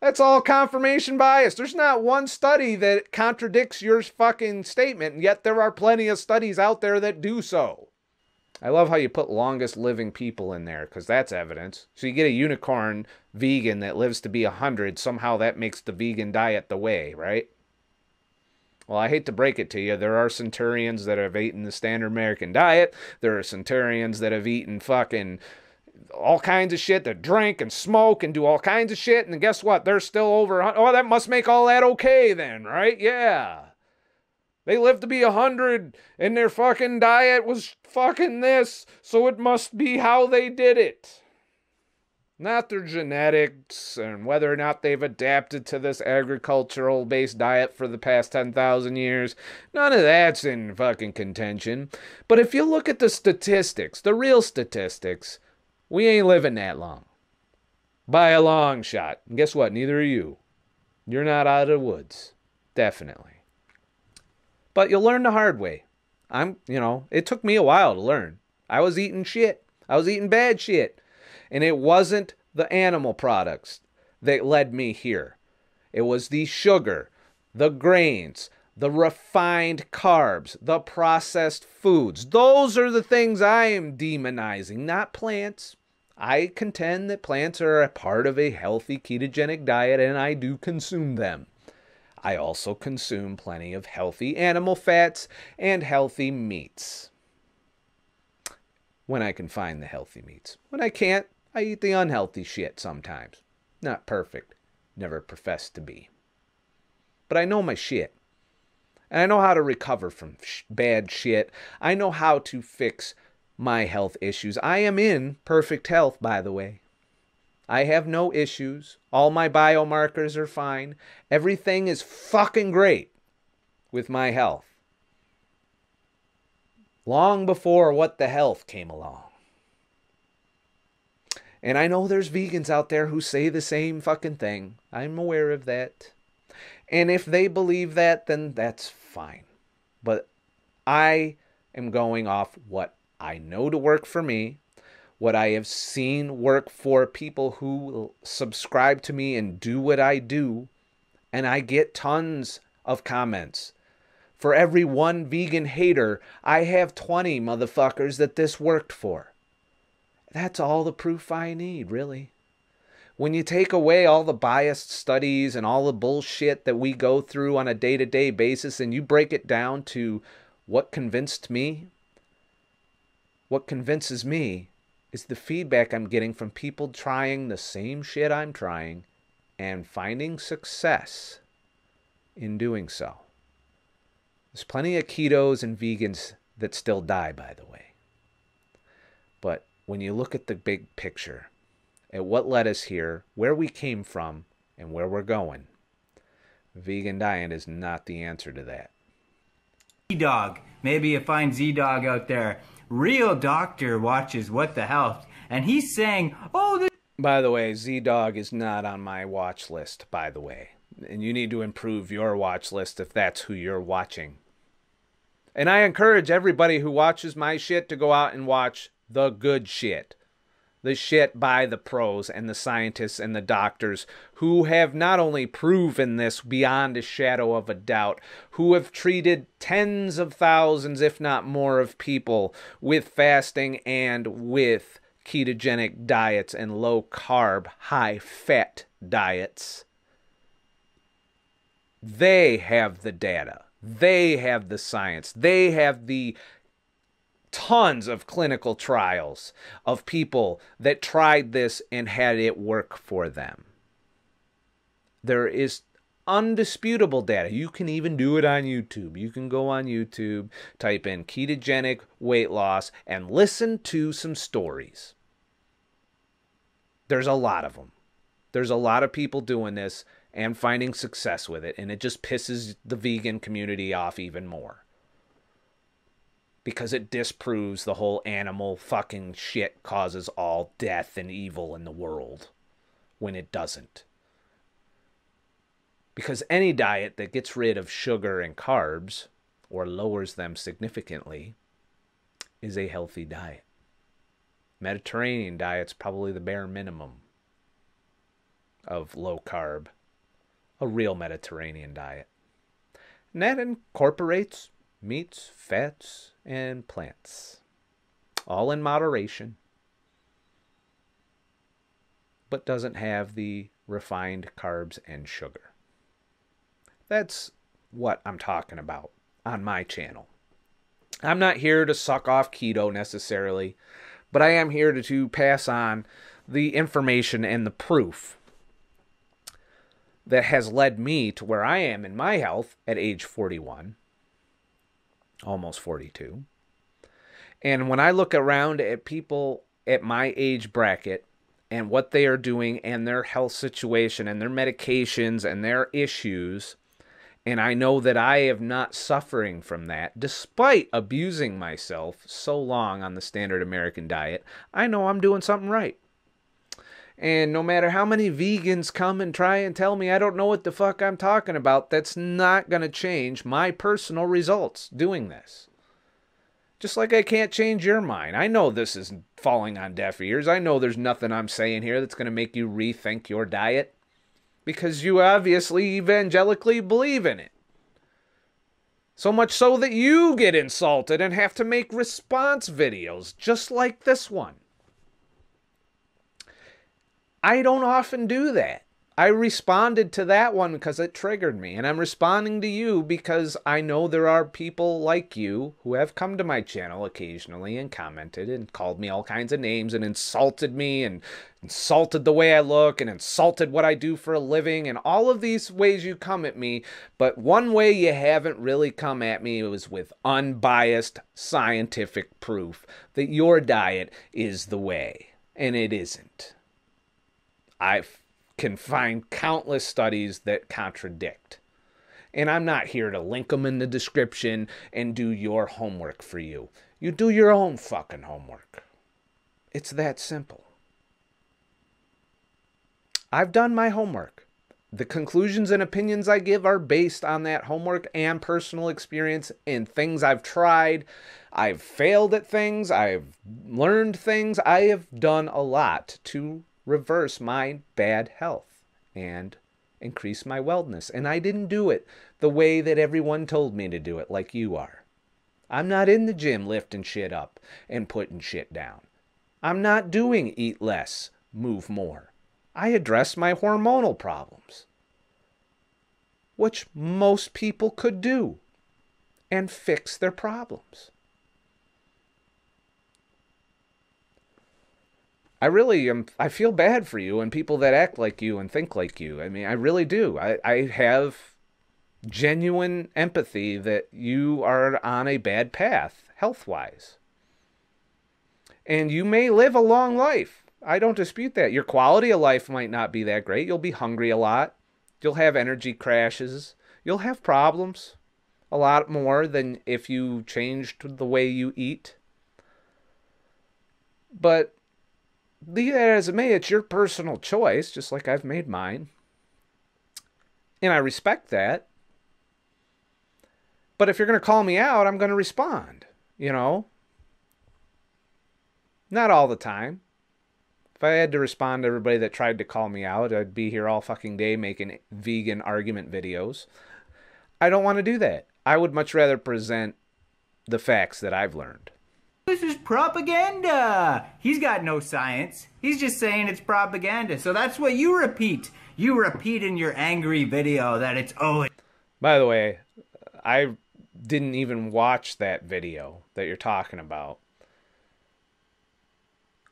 S1: That's all confirmation bias. There's not one study that contradicts your fucking statement, and yet there are plenty of studies out there that do so. I love how you put longest living people in there, because that's evidence. So you get a unicorn vegan that lives to be 100, somehow that makes the vegan diet the way, right? Well, I hate to break it to you. There are centurions that have eaten the standard American diet. There are centurions that have eaten fucking all kinds of shit, that drink and smoke and do all kinds of shit. And guess what? They're still over. Oh, that must make all that okay then, right? Yeah. They lived to be 100 and their fucking diet was fucking this, so it must be how they did it. Not their genetics and whether or not they've adapted to this agricultural-based diet for the past 10,000 years. None of that's in fucking contention. But if you look at the statistics, the real statistics, we ain't living that long. By a long shot. And guess what? Neither are you. You're not out of the woods. Definitely. But you'll learn the hard way. It took me a while to learn. I was eating shit. I was eating bad shit. And it wasn't the animal products that led me here. It was the sugar, the grains, the refined carbs, the processed foods. Those are the things I am demonizing, not plants. I contend that plants are a part of a healthy ketogenic diet, and I do consume them. I also consume plenty of healthy animal fats and healthy meats. When I can find the healthy meats. When I can't, I eat the unhealthy shit sometimes. Not perfect. Never professed to be. But I know my shit. And I know how to recover from bad shit. I know how to fix my health issues. I am in perfect health, by the way. I have no issues. All my biomarkers are fine. Everything is fucking great with my health. Long before What the Health came along. And I know there's vegans out there who say the same fucking thing. I'm aware of that. And if they believe that, then that's fine. But I am going off what I know to work for me, what I have seen work for people who subscribe to me and do what I do, and I get tons of comments. For every one vegan hater, I have 20 motherfuckers that this worked for. That's all the proof I need, really. When you take away all the biased studies and all the bullshit that we go through on a day-to-day basis and you break it down to what convinced me, what convinces me is the feedback I'm getting from people trying the same shit I'm trying and finding success in doing so. There's plenty of ketos and vegans that still die, by the way. But when you look at the big picture, at what led us here, where we came from, and where we're going, vegan diet is not the answer to that.
S2: Z-Dog. Maybe you find Z-Dog out there. Real doctor watches What the Health, and he's saying, oh, this...
S1: By the way, Z-Dog is not on my watch list, by the way. And you need to improve your watch list if that's who you're watching. And I encourage everybody who watches my shit to go out and watch the good shit. The shit by the pros and the scientists and the doctors who have not only proven this beyond a shadow of a doubt, who have treated tens of thousands, if not more, of people with fasting and with ketogenic diets and low-carb, high-fat diets. They have the data. They have the science. They have the tons of clinical trials of people that tried this and had it work for them. There is undisputable data. You can even do it on YouTube. You can go on YouTube, type in ketogenic weight loss, and listen to some stories. There's a lot of them. There's a lot of people doing this and finding success with it, and it just pisses the vegan community off even more. Because it disproves the whole animal fucking shit causes all death and evil in the world, when it doesn't. Because any diet that gets rid of sugar and carbs, or lowers them significantly, is a healthy diet. Mediterranean diet's probably the bare minimum of low carb, a real Mediterranean diet. And that incorporates meats, fats, and plants, all in moderation, but doesn't have the refined carbs and sugar. That's what I'm talking about on my channel. I'm not here to suck off keto necessarily, but I am here to pass on the information and the proof that has led me to where I am in my health at age 41, almost 42. And when I look around at people at my age bracket and what they are doing and their health situation and their medications and their issues, and I know that I am not suffering from that, despite abusing myself so long on the standard American diet, I know I'm doing something right. And no matter how many vegans come and try and tell me I don't know what the fuck I'm talking about, that's not going to change my personal results doing this. Just like I can't change your mind. I know this is falling on deaf ears. I know there's nothing I'm saying here that's going to make you rethink your diet. Because you obviously evangelically believe in it. So much so that you get insulted and have to make response videos just like this one. I don't often do that. I responded to that one because it triggered me. And I'm responding to you because I know there are people like you who have come to my channel occasionally and commented and called me all kinds of names and insulted me and insulted the way I look and insulted what I do for a living and all of these ways you come at me. But one way you haven't really come at me was with unbiased scientific proof that your diet is the way. And it isn't. I can find countless studies that contradict. And I'm not here to link them in the description and do your homework for you. You do your own fucking homework. It's that simple. I've done my homework. The conclusions and opinions I give are based on that homework and personal experience and things I've tried. I've failed at things. I've learned things. I have done a lot to reverse my bad health and increase my wellness. And I didn't do it the way that everyone told me to do it, like you are. I'm not in the gym lifting shit up and putting shit down. I'm not doing eat less, move more. I address my hormonal problems, which most people could do, and fix their problems. I feel bad for you and people that act like you and think like you. I mean, I really do. I have genuine empathy that you are on a bad path, health-wise. And you may live a long life. I don't dispute that. Your quality of life might not be that great. You'll be hungry a lot. You'll have energy crashes. You'll have problems. A lot more than if you changed the way you eat. But be that as it may, it's your personal choice, just like I've made mine. And I respect that. But if you're going to call me out, I'm going to respond, you know? Not all the time. If I had to respond to everybody that tried to call me out, I'd be here all fucking day making vegan argument videos. I don't want to do that. I would much rather present the facts that I've learned.
S2: This is propaganda. He's got no science. He's just saying it's propaganda. So that's what you repeat. You repeat in your angry video that it's, oh.
S1: By the way, I didn't even watch that video that you're talking about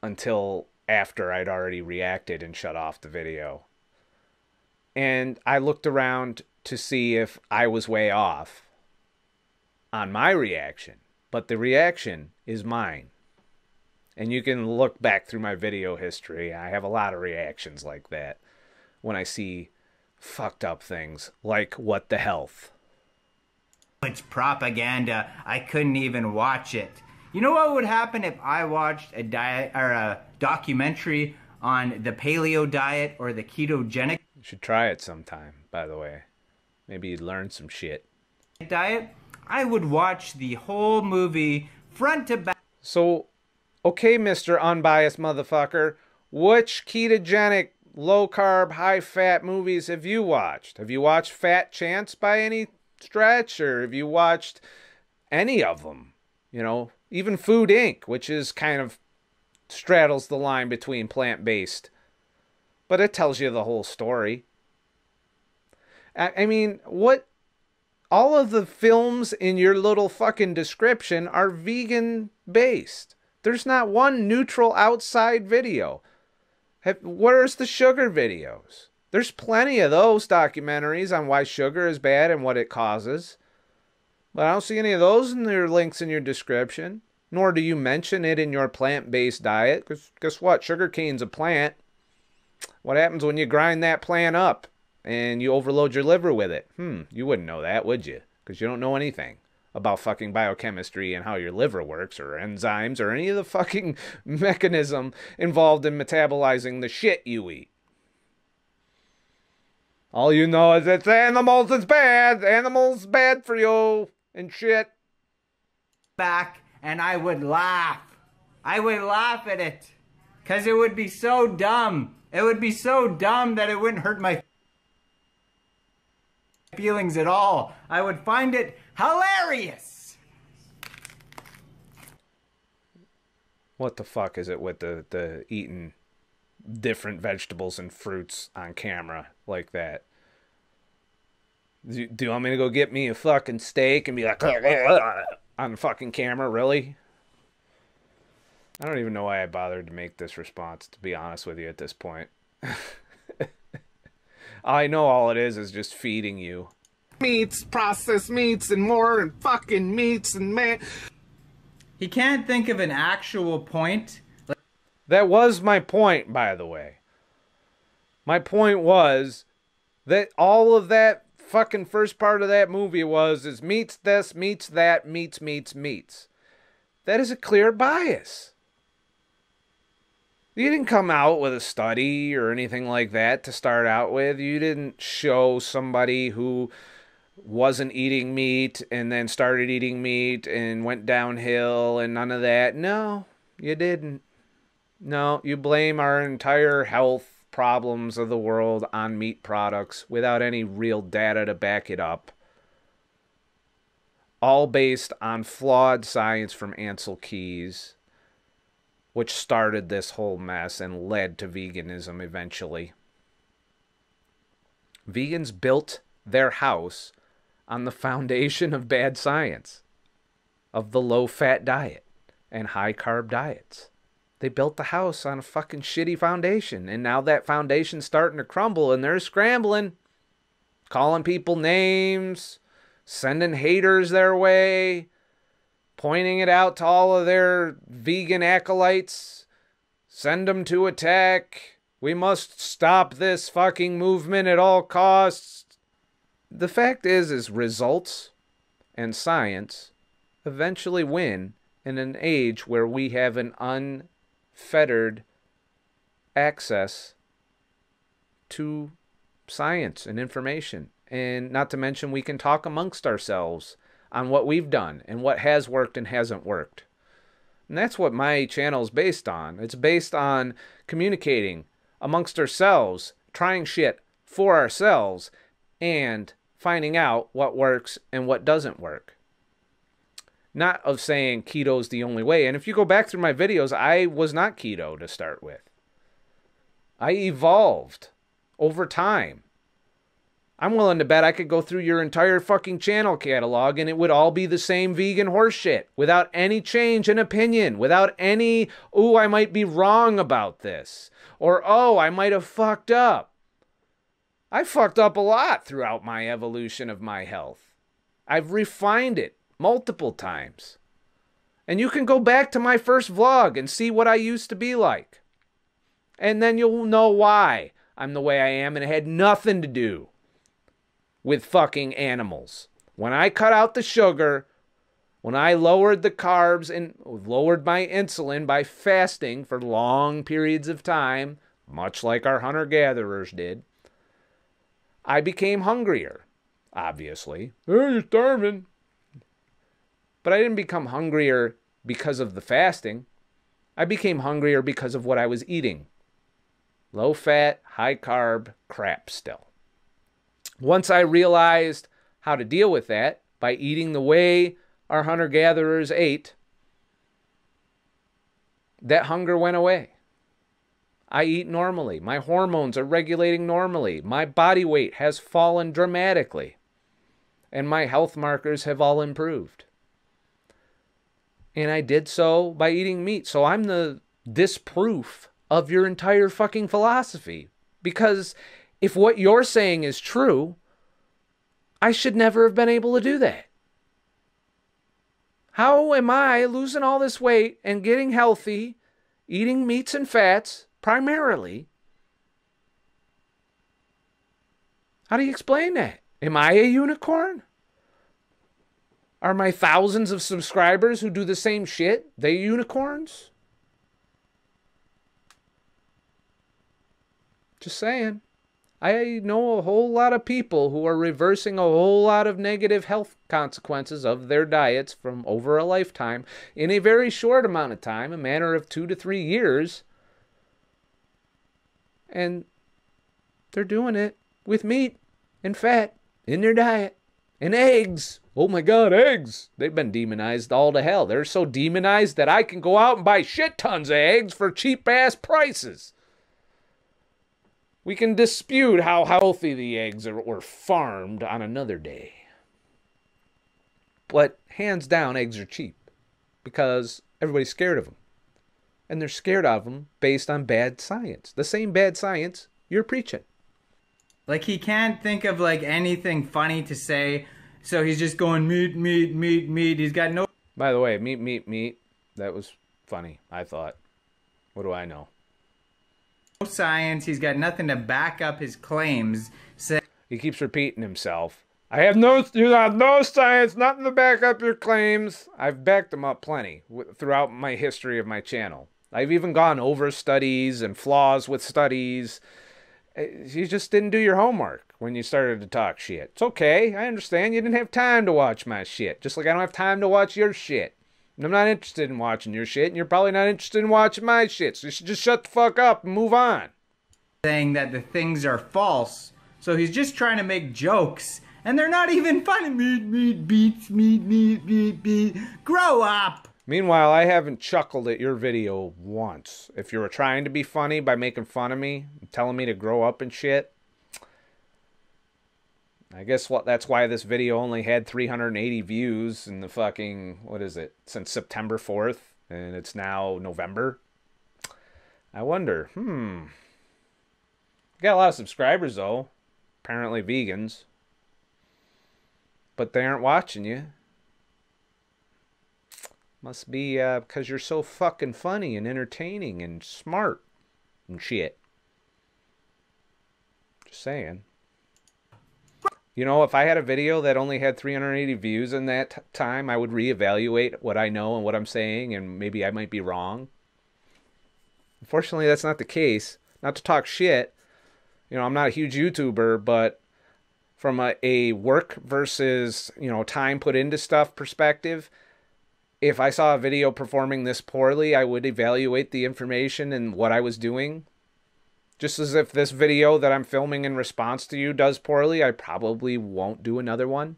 S1: until after I'd already reacted and shut off the video. And I looked around to see if I was way off on my reaction. But the reaction is mine. And you can look back through my video history. I have a lot of reactions like that when I see fucked up things like what the health.
S2: It's propaganda. I couldn't even watch it. You know what would happen if I watched a diet or a documentary on the paleo diet or the ketogenic
S1: You should try it sometime, by the way. Maybe you'd learn some shit.
S2: diet? I would watch the whole movie front to back.
S1: So, okay, Mr. Unbiased Motherfucker, which ketogenic, low-carb, high-fat movies have you watched? Have you watched Fat Chance by any stretch, or have you watched any of them? You know, even Food Inc., which is kind of straddles the line between plant-based. But it tells you the whole story. I mean, what... All of the films in your little fucking description are vegan-based. There's not one neutral outside video. Where's the sugar videos? There's plenty of those documentaries on why sugar is bad and what it causes. But I don't see any of those in your links in your description. Nor do you mention it in your plant-based diet. Because guess what? Sugar cane's a plant. What happens when you grind that plant up and you overload your liver with it? You wouldn't know that, would you? Because you don't know anything about fucking biochemistry and how your liver works or enzymes or any of the fucking mechanism involved in metabolizing the shit you eat. All you know is it's animals, it's bad. Animals bad for you and shit.
S2: Back, and I would laugh. I would laugh at it. Because it would be so dumb. It would be so dumb that it wouldn't hurt my feelings at all. I would find it hilarious.
S1: What the fuck is it with the eating different vegetables and fruits on camera like that? Do you want me to go get me a fucking steak and be like on the fucking camera? Really? I don't even know why I bothered to make this response, to be honest with you at this point. I know all it is just feeding you. Meats, processed meats, and more, and fucking meats, and man.
S2: He can't think of an actual point.
S1: That was my point, by the way. My point was that all of that fucking first part of that movie is meats this, meats that, meats. That is a clear bias. You didn't come out with a study or anything like that to start out with. You didn't show somebody who wasn't eating meat and then started eating meat and went downhill and none of that. No, you didn't. No, you blame our entire health problems of the world on meat products without any real data to back it up. All based on flawed science from Ansel Keys, which started this whole mess and led to veganism eventually. Vegans built their house on the foundation of bad science, of the low-fat diet and high-carb diets. They built the house on a fucking shitty foundation, and now that foundation's starting to crumble, and they're scrambling, calling people names, sending haters their way, pointing it out to all of their vegan acolytes. Send them to attack. We must stop this fucking movement at all costs. The fact is results and science eventually win in an age where we have an unfettered access to science and information. And not to mention we can talk amongst ourselves on what we've done and what has worked and hasn't worked. And that's what my channel is based on. It's based on communicating amongst ourselves, trying shit for ourselves, and finding out what works and what doesn't work. Not of saying keto's the only way. And if you go back through my videos, I was not keto to start with. I evolved over time. I'm willing to bet I could go through your entire fucking channel catalog and it would all be the same vegan horseshit without any change in opinion, without any, ooh, I might be wrong about this, or oh, I might have fucked up. I fucked up a lot throughout my evolution of my health. I've refined it multiple times. And you can go back to my first vlog and see what I used to be like. And then you'll know why I'm the way I am, and it had nothing to do with fucking animals. When I cut out the sugar, when I lowered the carbs and lowered my insulin by fasting for long periods of time, much like our hunter-gatherers did, I became hungrier, obviously. Oh, you're starving. But I didn't become hungrier because of the fasting. I became hungrier because of what I was eating. Low-fat, high-carb crap still. Once I realized how to deal with that by eating the way our hunter-gatherers ate, that hunger went away. I eat normally. My hormones are regulating normally. My body weight has fallen dramatically. And my health markers have all improved. And I did so by eating meat. So I'm the disproof of your entire fucking philosophy. Because if what you're saying is true, I should never have been able to do that. How am I losing all this weight and getting healthy, eating meats and fats, primarily? How do you explain that? Am I a unicorn? Are my thousands of subscribers who do the same shit, they unicorns? Just saying. I know a whole lot of people who are reversing a whole lot of negative health consequences of their diets from over a lifetime in a very short amount of time, a matter of 2 to 3 years. And they're doing it with meat and fat in their diet and eggs. Oh my God, eggs. They've been demonized all to hell. They're so demonized that I can go out and buy shit tons of eggs for cheap-ass prices. We can dispute how healthy the eggs were farmed on another day. But hands down, eggs are cheap because everybody's scared of them. And they're scared of them based on bad science. The same bad science you're preaching.
S2: Like, he can't think of, like, anything funny to say, so he's just going meat, meat, meat, meat. He's got no...
S1: By the way, meat, meat, meat. That was funny, I thought. What do I know?
S2: science. He's got nothing to back up his claims.
S1: He keeps repeating himself. You have no science, nothing to back up your claims. I've backed them up plenty throughout my history of my channel. I've even gone over studies and flaws with studies. You just didn't do your homework when you started to talk shit. It's okay. I understand. You didn't have time to watch my shit. Just like I don't have time to watch your shit. And I'm not interested in watching your shit, and you're probably not interested in watching my shit. So you should just shut the fuck up and move on.
S2: Saying that the things are false. So he's just trying to make jokes. And they're not even funny. Meat, beats, meat. Grow up!
S1: Meanwhile, I haven't chuckled at your video once. If you were trying to be funny by making fun of me, telling me to grow up and shit, I guess that's why this video only had 380 views in the fucking, what is it, since September 4th, and it's now November. I wonder, You got a lot of subscribers, though. Apparently vegans. But they aren't watching you. Must be because you're so fucking funny and entertaining and smart and shit. Just saying. You know, if I had a video that only had 380 views in that time, I would reevaluate what I know and what I'm saying, and maybe I might be wrong. Unfortunately, that's not the case. Not to talk shit. You know, I'm not a huge YouTuber, but from a work versus, time put into stuff perspective, if I saw a video performing this poorly, I would evaluate the information and what I was doing. Just as if this video that I'm filming in response to you does poorly, I probably won't do another one.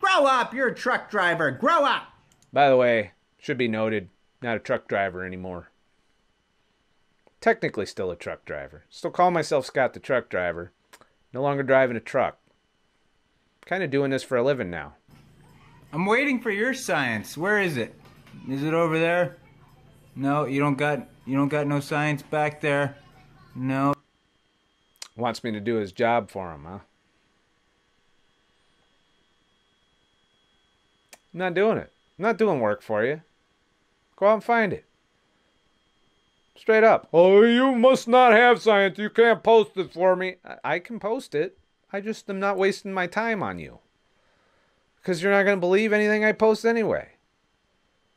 S2: Grow up! You're a truck driver! Grow up!
S1: By the way, should be noted, not a truck driver anymore. Technically still a truck driver. Still call myself Scott the truck driver. No longer driving a truck. Kind of doing this for a living now.
S2: I'm waiting for your science. Where is it? Is it over there? No, you don't got no science back there. No.
S1: Wants me to do his job for him, huh? I'm not doing it. I'm not doing work for you. Go out and find it. Straight up. Oh, you must not have science. You can't post it for me. I can post it. I just am not wasting my time on you. Because you're not going to believe anything I post anyway.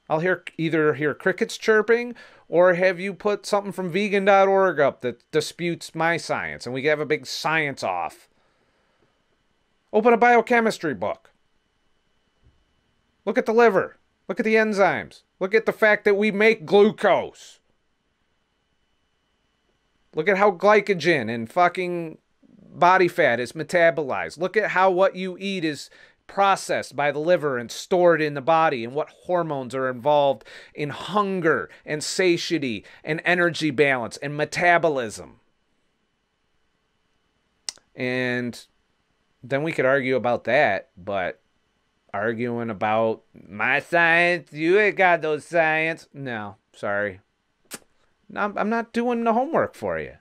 S1: I'll either hear crickets chirping or have you put something from vegan.org up that disputes my science and we have a big science off. Open a biochemistry book. Look at the liver. Look at the enzymes. Look at the fact that we make glucose. Look at how glycogen and fucking body fat is metabolized. Look at how what you eat is processed by the liver and stored in the body, and what hormones are involved in hunger and satiety and energy balance and metabolism. And then we could argue about that, but arguing about my science, you ain't got no science. No, sorry. No, I'm not doing the homework for you.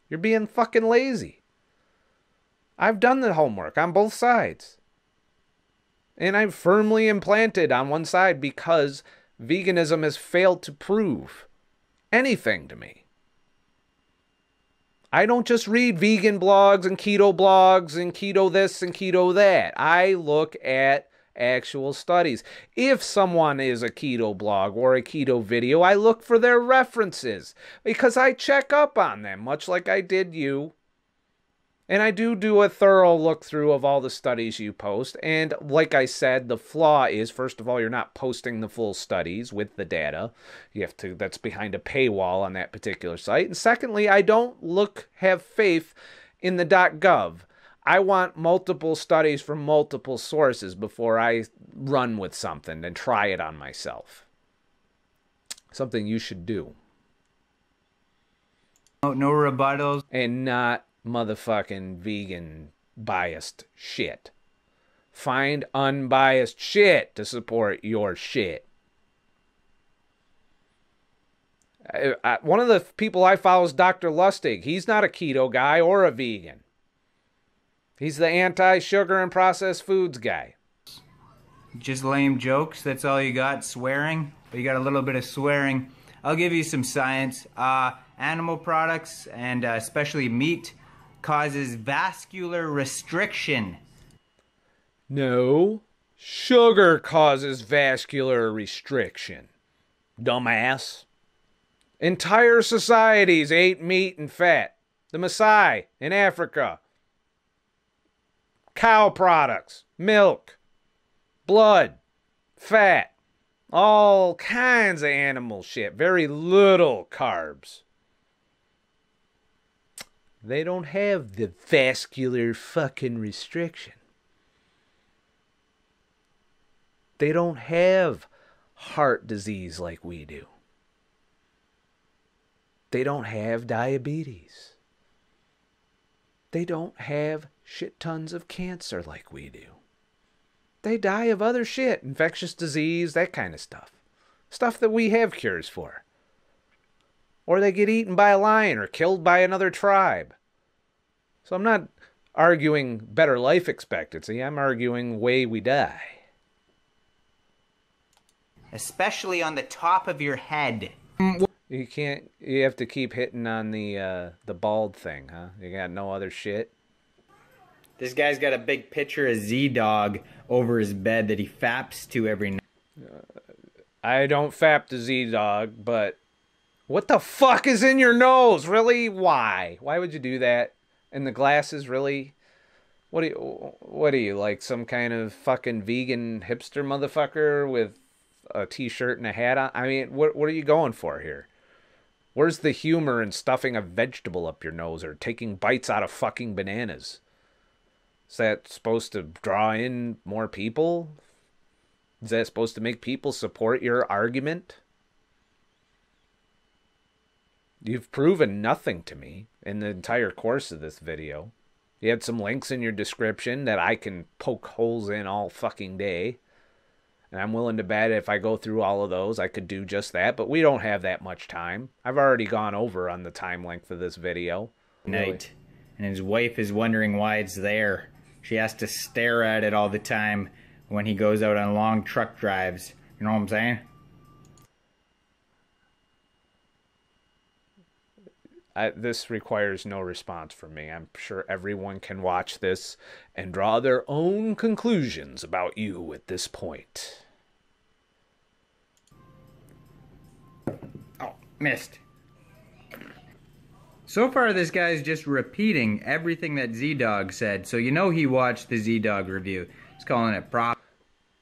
S1: You're being fucking lazy. I've done the homework on both sides. And I'm firmly implanted on one side because veganism has failed to prove anything to me. I don't just read vegan blogs and keto this and keto that. I look at actual studies. If someone is a keto blog or a keto video, I look for their references because I check up on them, much like I did you. And I do a thorough look through of all the studies you post. And like I said, the flaw is, first of all, you're not posting the full studies with the data. You have to, that's behind a paywall on that particular site. And secondly, I don't have faith in the .gov. I want multiple studies from multiple sources before I run with something and try it on myself. Something you should do.
S2: No rebuttals.
S1: And not motherfucking vegan biased shit. Find unbiased shit to support your shit. One of the people I follow is Dr. Lustig. He's not a keto guy or a vegan. He's the anti-sugar and processed foods guy.
S2: Just lame jokes, that's all you got? Swearing? But you got a little bit of swearing. I'll give you some science. Animal products, and especially meat, causes vascular restriction.
S1: No. Sugar causes vascular restriction. Dumbass. Entire societies ate meat and fat. The Maasai in Africa. Cow products. Milk. Blood. Fat. All kinds of animal shit. Very little carbs. They don't have the vascular fucking restriction. They don't have heart disease like we do. They don't have diabetes. They don't have shit tons of cancer like we do. They die of other shit, infectious disease, that kind of stuff. Stuff that we have cures for. Or they get eaten by a lion or killed by another tribe. So I'm not arguing better life expectancy. I'm arguing way we die.
S2: Especially on the top of your head.
S1: You can't. You have to keep hitting on the bald thing, huh? You got no other shit.
S2: This guy's got a big picture of Z-Dog over his bed that he faps to every night.
S1: I don't fap to Z-Dog, but what the fuck is in your nose? Really? Why? Why would you do that? And the glasses, really? What are you, like some kind of fucking vegan hipster motherfucker with a t-shirt and a hat on? I mean, what are you going for here? Where's the humor in stuffing a vegetable up your nose or taking bites out of fucking bananas? Is that supposed to draw in more people? Is that supposed to make people support your argument? You've proven nothing to me in the entire course of this video. You had some links in your description that I can poke holes in all fucking day. And I'm willing to bet if I go through all of those, I could do just that. But we don't have that much time. I've already gone over on the time length of this video.
S2: Night. And his wife is wondering why it's there. She has to stare at it all the time when he goes out on long truck drives. You know what I'm saying?
S1: This requires no response from me. I'm sure everyone can watch this and draw their own conclusions about you at this point.
S2: Oh, missed. So far, this guy's just repeating everything that Z-Dog said, so you know he watched the Z-Dog review. He's calling it prop.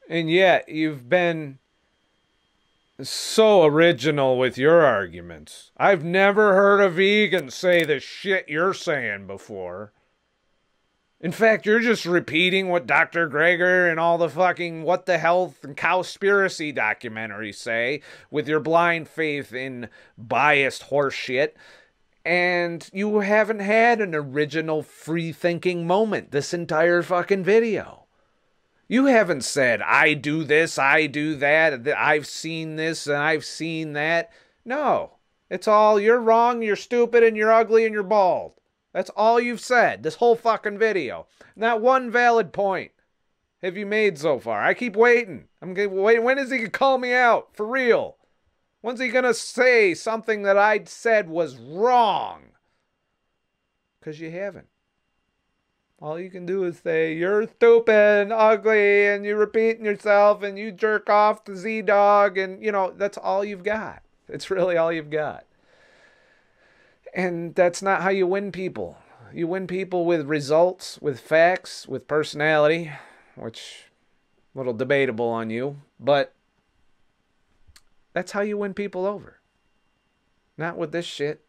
S1: And yet, you've been so original with your arguments. I've never heard a vegan say the shit you're saying before. In fact, you're just repeating what Dr. Greger and all the fucking What the Health and Cowspiracy documentaries say with your blind faith in biased horse shit. And you haven't had an original free-thinking moment this entire fucking video. You haven't said, I do this, I do that, I've seen this and I've seen that. No. It's all, you're wrong, you're stupid, and you're ugly, and you're bald. That's all you've said this whole fucking video. Not one valid point have you made so far. I keep waiting. I'm waiting. When is he going to call me out? For real. When's he going to say something that I said was wrong? Because you haven't. All you can do is say, you're stupid and ugly, and you're repeating yourself, and you jerk off to Z-Dog, and, you know, that's all you've got. It's really all you've got. And that's not how you win people. You win people with results, with facts, with personality, which, a little debatable on you, but that's how you win people over. Not with this shit.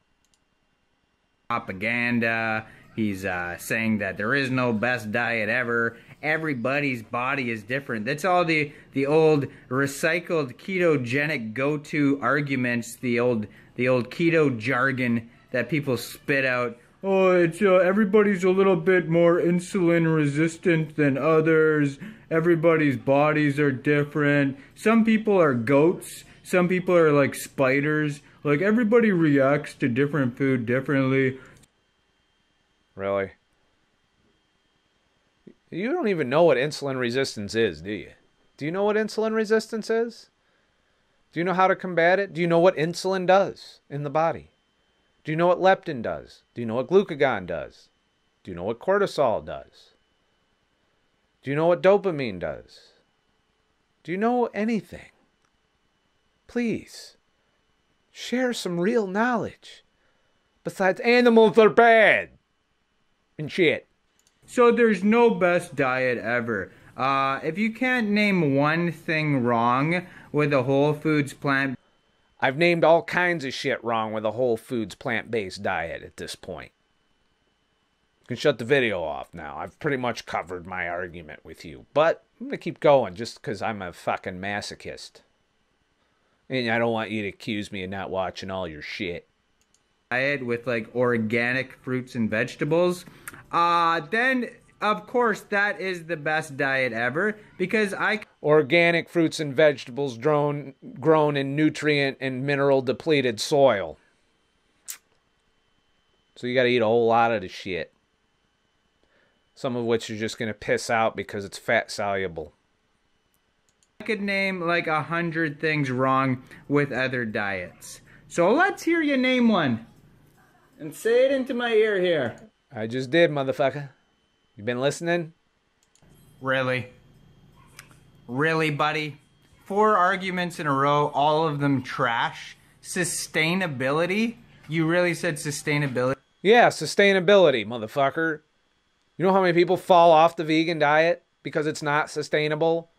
S2: Propaganda. He's saying that there is no best diet ever. Everybody's body is different. That's all the old recycled ketogenic go-to arguments, the old keto jargon that people spit out. Oh, it's everybody's a little bit more insulin resistant than others. Everybody's bodies are different. Some people are goats. Some people are like spiders. Like, everybody reacts to different food differently.
S1: Really? You don't even know what insulin resistance is, do you? Do you know what insulin resistance is? Do you know how to combat it? Do you know what insulin does in the body? Do you know what leptin does? Do you know what glucagon does? Do you know what cortisol does? Do you know what dopamine does? Do you know anything? Please, share some real knowledge. Besides, animals are bad. And shit. So there's no best diet ever. If you can't name one thing wrong with a Whole Foods plant... I've named all kinds of shit wrong with a Whole Foods plant-based diet at this point. You can shut the video off now. I've pretty much covered my argument with you. But I'm going to keep going just because I'm a fucking masochist. And I don't want you to accuse me of not watching all your shit. Diet with like organic fruits and vegetables, then of course that is the best diet ever, because organic fruits and vegetables grown in nutrient and mineral depleted soil. So you got to eat a whole lot of the shit. Some of which you're just going to piss out because it's fat soluble. I could name like 100 things wrong with other diets. So let's hear you name one. And say it into my ear here. I just did, motherfucker. You been listening? Really? Really, buddy? 4 arguments in a row, all of them trash. Sustainability? You really said sustainability? Yeah, sustainability, motherfucker. You know how many people fall off the vegan diet because it's not sustainable?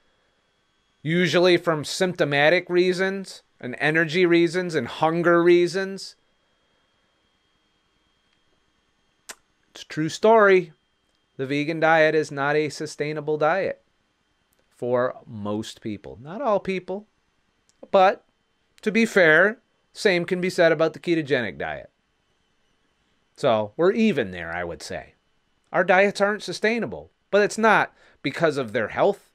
S1: Usually from symptomatic reasons, and energy reasons, and hunger reasons. It's a true story. The vegan diet is not a sustainable diet for most people. Not all people. But, to be fair, same can be said about the ketogenic diet. So, we're even there, I would say. Our diets aren't sustainable. But it's not because of their health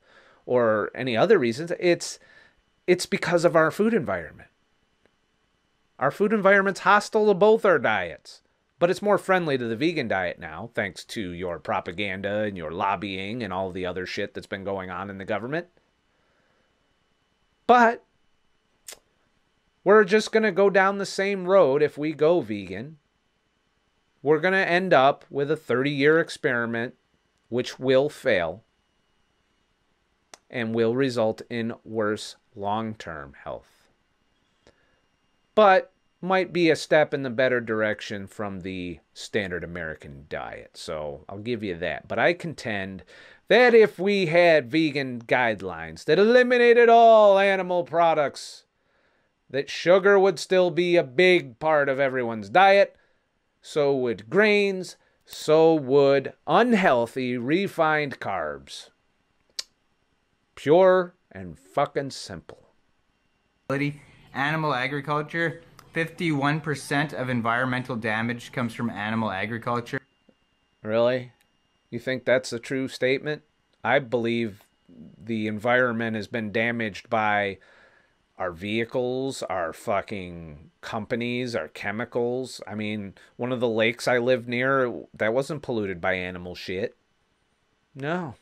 S1: or any other reasons. It's because of our food environment. Our food environment's hostile to both our diets. But it's more friendly to the vegan diet now, thanks to your propaganda and your lobbying and all the other shit that's been going on in the government. But we're just going to go down the same road if we go vegan. We're going to end up with a 30-year experiment, which will fail and will result in worse long-term health. But might be a step in the better direction from the standard American diet. So I'll give you that. But I contend that if we had vegan guidelines that eliminated all animal products, that sugar would still be a big part of everyone's diet. So would grains. So would unhealthy refined carbs. Pure and fucking simple.
S2: Animal agriculture, 51% of environmental damage comes from animal agriculture.
S1: Really? You think that's a true statement? I believe the environment has been damaged by our vehicles, our fucking companies, our chemicals. I mean, one of the lakes I lived near, that wasn't polluted by animal shit. No.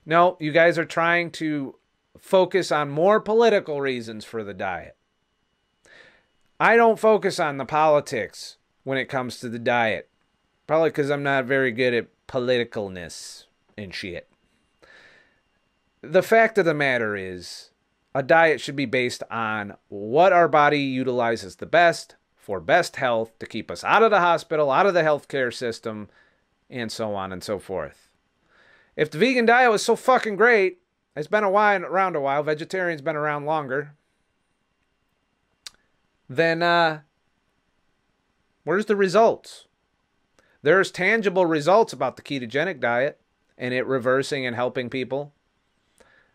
S1: No, you guys are trying to focus on more political reasons for the diet. I don't focus on the politics when it comes to the diet. Probably because I'm not very good at politicalness and shit. The fact of the matter is, a diet should be based on what our body utilizes the best for best health to keep us out of the hospital, out of the healthcare system, and so on and so forth. If the vegan diet was so fucking great, it's been around a while, vegetarian's been around longer, then where's the results? There's tangible results about the ketogenic diet and it reversing and helping people.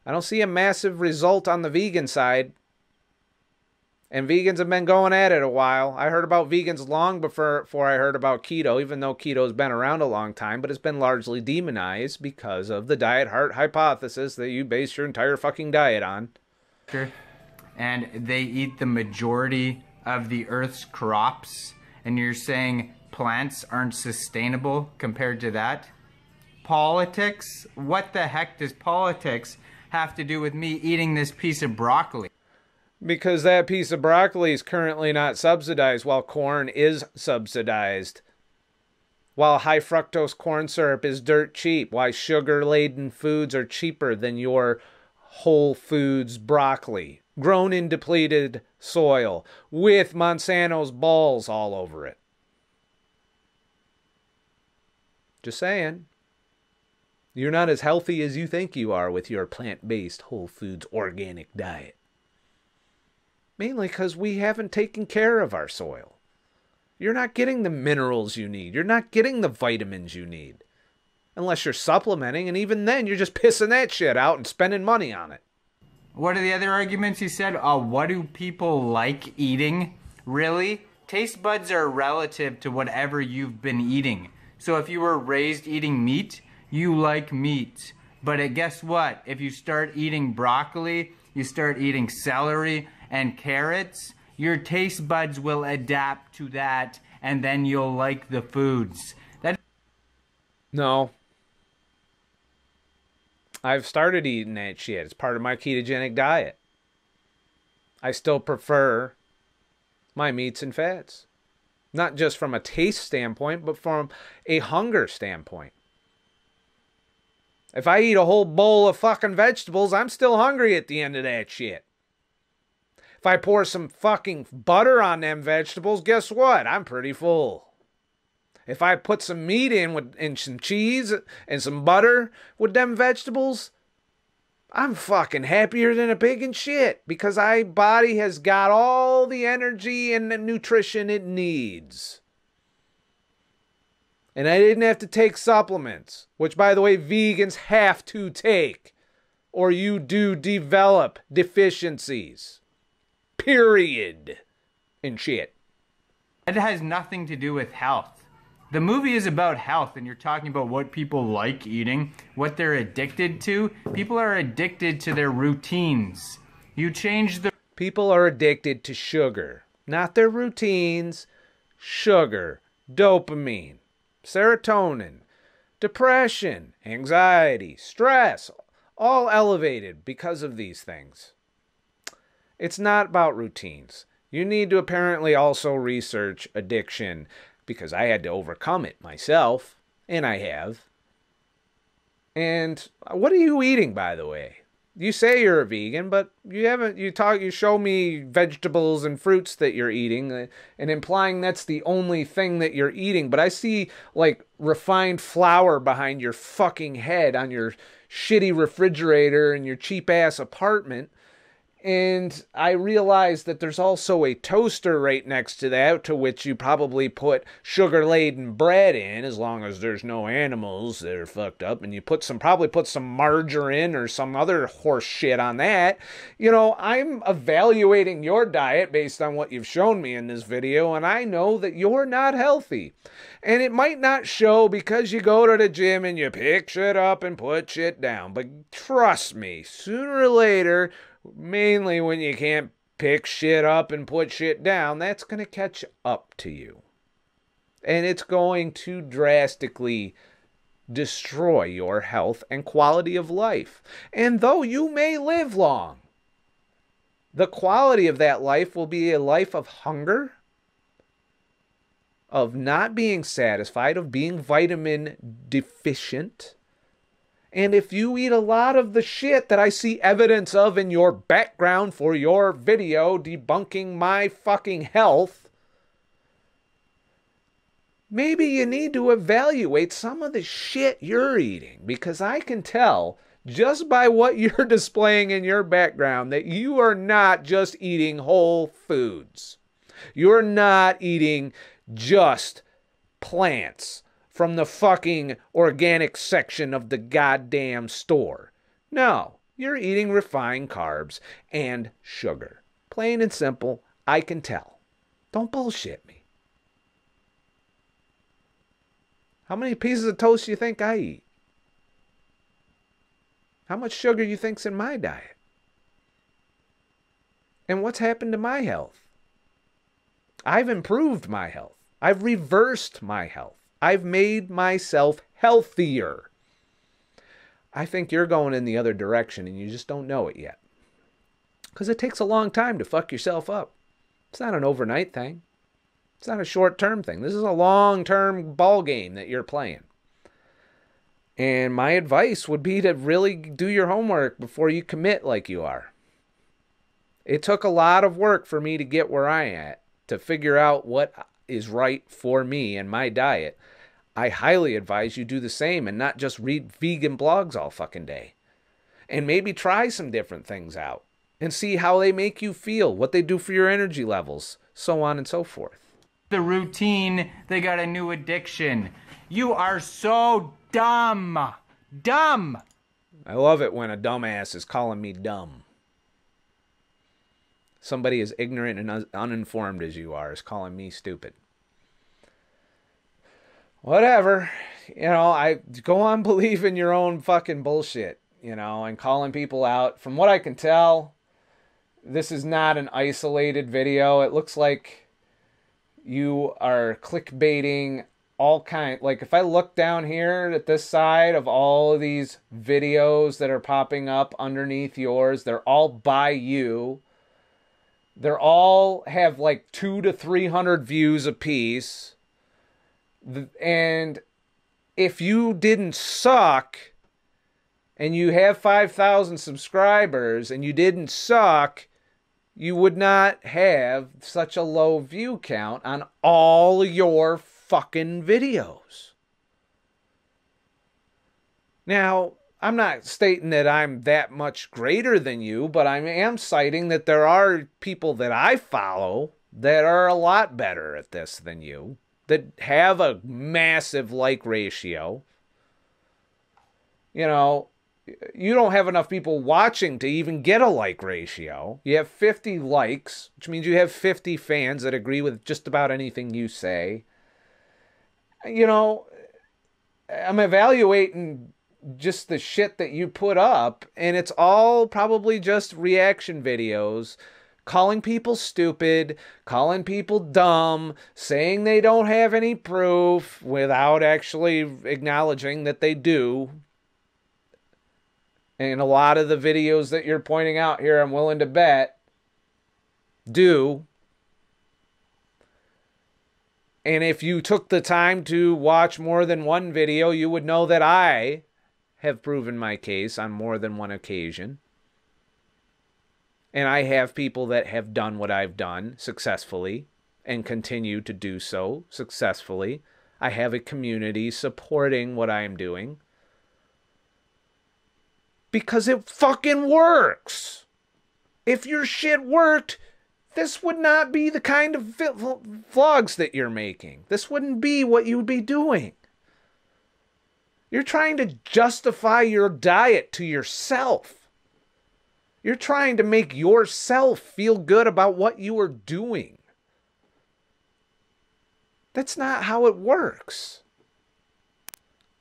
S1: I don't see a massive result on the vegan side. And vegans have been going at it a while. I heard about vegans long before I heard about keto, even though keto's been around a long time, but it's been largely demonized because of the diet heart hypothesis that you base your entire fucking diet on.
S2: And they eat the majority of the Earth's crops, and you're saying plants aren't sustainable compared to that? Politics? What the heck does politics have to do with me eating this piece of broccoli?
S1: Because that piece of broccoli is currently not subsidized while corn is subsidized. While high fructose corn syrup is dirt cheap. Why sugar-laden foods are cheaper than your Whole Foods broccoli. Grown in depleted soil with Monsanto's balls all over it. Just saying. You're not as healthy as you think you are with your plant-based Whole Foods organic diet. Mainly because we haven't taken care of our soil. You're not getting the minerals you need. You're not getting the vitamins you need. Unless you're supplementing, and even then you're just pissing that shit out and spending money on it.
S2: What are the other arguments you said? What do people like eating? Really? Taste buds are relative to whatever you've been eating. So if you were raised eating meat, you like meat. But guess what? If you start eating broccoli, you start eating celery and carrots, your taste buds will adapt to that, and then you'll like the foods.
S1: No. I've started eating that shit. It's part of my ketogenic diet. I still prefer my meats and fats. Not just from a taste standpoint, but from a hunger standpoint. If I eat a whole bowl of fucking vegetables, I'm still hungry at the end of that shit. If I pour some fucking butter on them vegetables, guess what? I'm pretty full. If I put some meat and some cheese and some butter with them vegetables, I'm fucking happier than a pig in shit because my body has got all the energy and the nutrition it needs. And I didn't have to take supplements, which, by the way, vegans have to take, or you do develop deficiencies. Period. And shit.
S2: It has nothing to do with health. The movie is about health, and you're talking about what people like eating, what they're addicted to. People are addicted to their routines. You change the...
S1: People are addicted to sugar, not their routines. sugar, dopamine, serotonin, depression, anxiety, stress, all elevated because of these things. It's not about routines. You need to apparently also research addiction because I had to overcome it myself, and I have. And what are you eating, by the way? You say you're a vegan, but you show me vegetables and fruits that you're eating and implying that's the only thing that you're eating. But I see like refined flour behind your fucking head on your shitty refrigerator in your cheap ass apartment. And I realize that there's also a toaster right next to that, to which you probably put sugar-laden bread in, as long as there's no animals that are fucked up, and you probably put some margarine or some other horse shit on that. You know, I'm evaluating your diet based on what you've shown me in this video, and I know that you're not healthy. And it might not show because you go to the gym and you pick shit up and put shit down, but trust me, sooner or later, mainly when you can't pick shit up and put shit down, that's going to catch up to you. And it's going to drastically destroy your health and quality of life. And though you may live long, the quality of that life will be a life of hunger, of not being satisfied, of being vitamin deficient. And if you eat a lot of the shit that I see evidence of in your background for your video debunking my fucking health, maybe you need to evaluate some of the shit you're eating. Because I can tell just by what you're displaying in your background that you are not just eating whole foods. You're not eating just plants from the fucking organic section of the goddamn store. No, you're eating refined carbs and sugar. Plain and simple, I can tell. Don't bullshit me. How many pieces of toast do you think I eat? How much sugar do you think's in my diet? And what's happened to my health? I've improved my health. I've reversed my health. I've made myself healthier. I think you're going in the other direction and you just don't know it yet. Because it takes a long time to fuck yourself up. It's not an overnight thing. It's not a short-term thing. This is a long-term ball game that you're playing. And my advice would be to really do your homework before you commit like you are. It took a lot of work for me to get where I'm at, to figure out what is right for me and my diet. I highly advise you do the same and not just read vegan blogs all fucking day. And maybe try some different things out and see how they make you feel, what they do for your energy levels, so on and so forth.
S2: The routine, they got a new addiction. You are so dumb. Dumb.
S1: I love it when a dumbass is calling me dumb. Somebody as ignorant and uninformed as you are is calling me stupid. Whatever. You know, I go on believing your own fucking bullshit, you know, and calling people out. From what I can tell, this is not an isolated video. It looks like you are clickbaiting all kind. Like if I look down here at this side of all of these videos that are popping up underneath yours, they're all by you. They're all have like 200 to 300 views a piece. And if you didn't suck and you have 5,000 subscribers and you didn't suck, you would not have such a low view count on all your fucking videos. Now, I'm not stating that I'm that much greater than you, but I am citing that there are people that I follow that are a lot better at this than you, that have a massive like ratio. You know, you don't have enough people watching to even get a like ratio. You have 50 likes, which means you have 50 fans that agree with just about anything you say. You know, I'm evaluating just the shit that you put up, and it's all probably just reaction videos calling people stupid, calling people dumb, saying they don't have any proof without actually acknowledging that they do. And a lot of the videos that you're pointing out here, I'm willing to bet, do. And if you took the time to watch more than one video, you would know that I have proven my case on more than one occasion. And I have people that have done what I've done successfully and continue to do so successfully. I have a community supporting what I am doing. Because it fucking works. If your shit worked, this would not be the kind of vlogs that you're making. This wouldn't be what you would be doing. You're trying to justify your diet to yourself. You're trying to make yourself feel good about what you are doing. That's not how it works.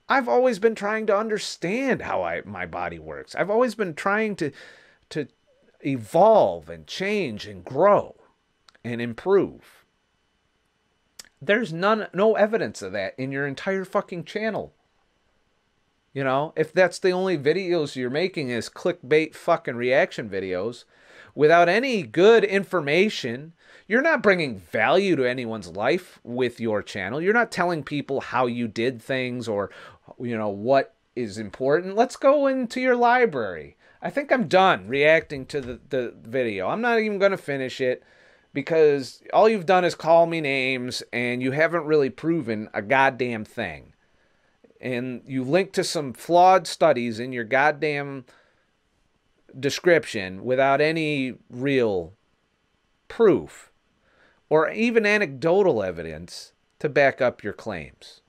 S1: I've always been trying to understand how my body works. I've always been trying to evolve and change and grow and improve. There's no evidence of that in your entire fucking channel. You know, if that's the only videos you're making is clickbait fucking reaction videos without any good information, you're not bringing value to anyone's life with your channel. You're not telling people how you did things or, you know, what is important. Let's go into your library. I think I'm done reacting to the video. I'm not even going to finish it because all you've done is call me names and you haven't really proven a goddamn thing. And you link to some flawed studies in your goddamn description without any real proof or even anecdotal evidence to back up your claims.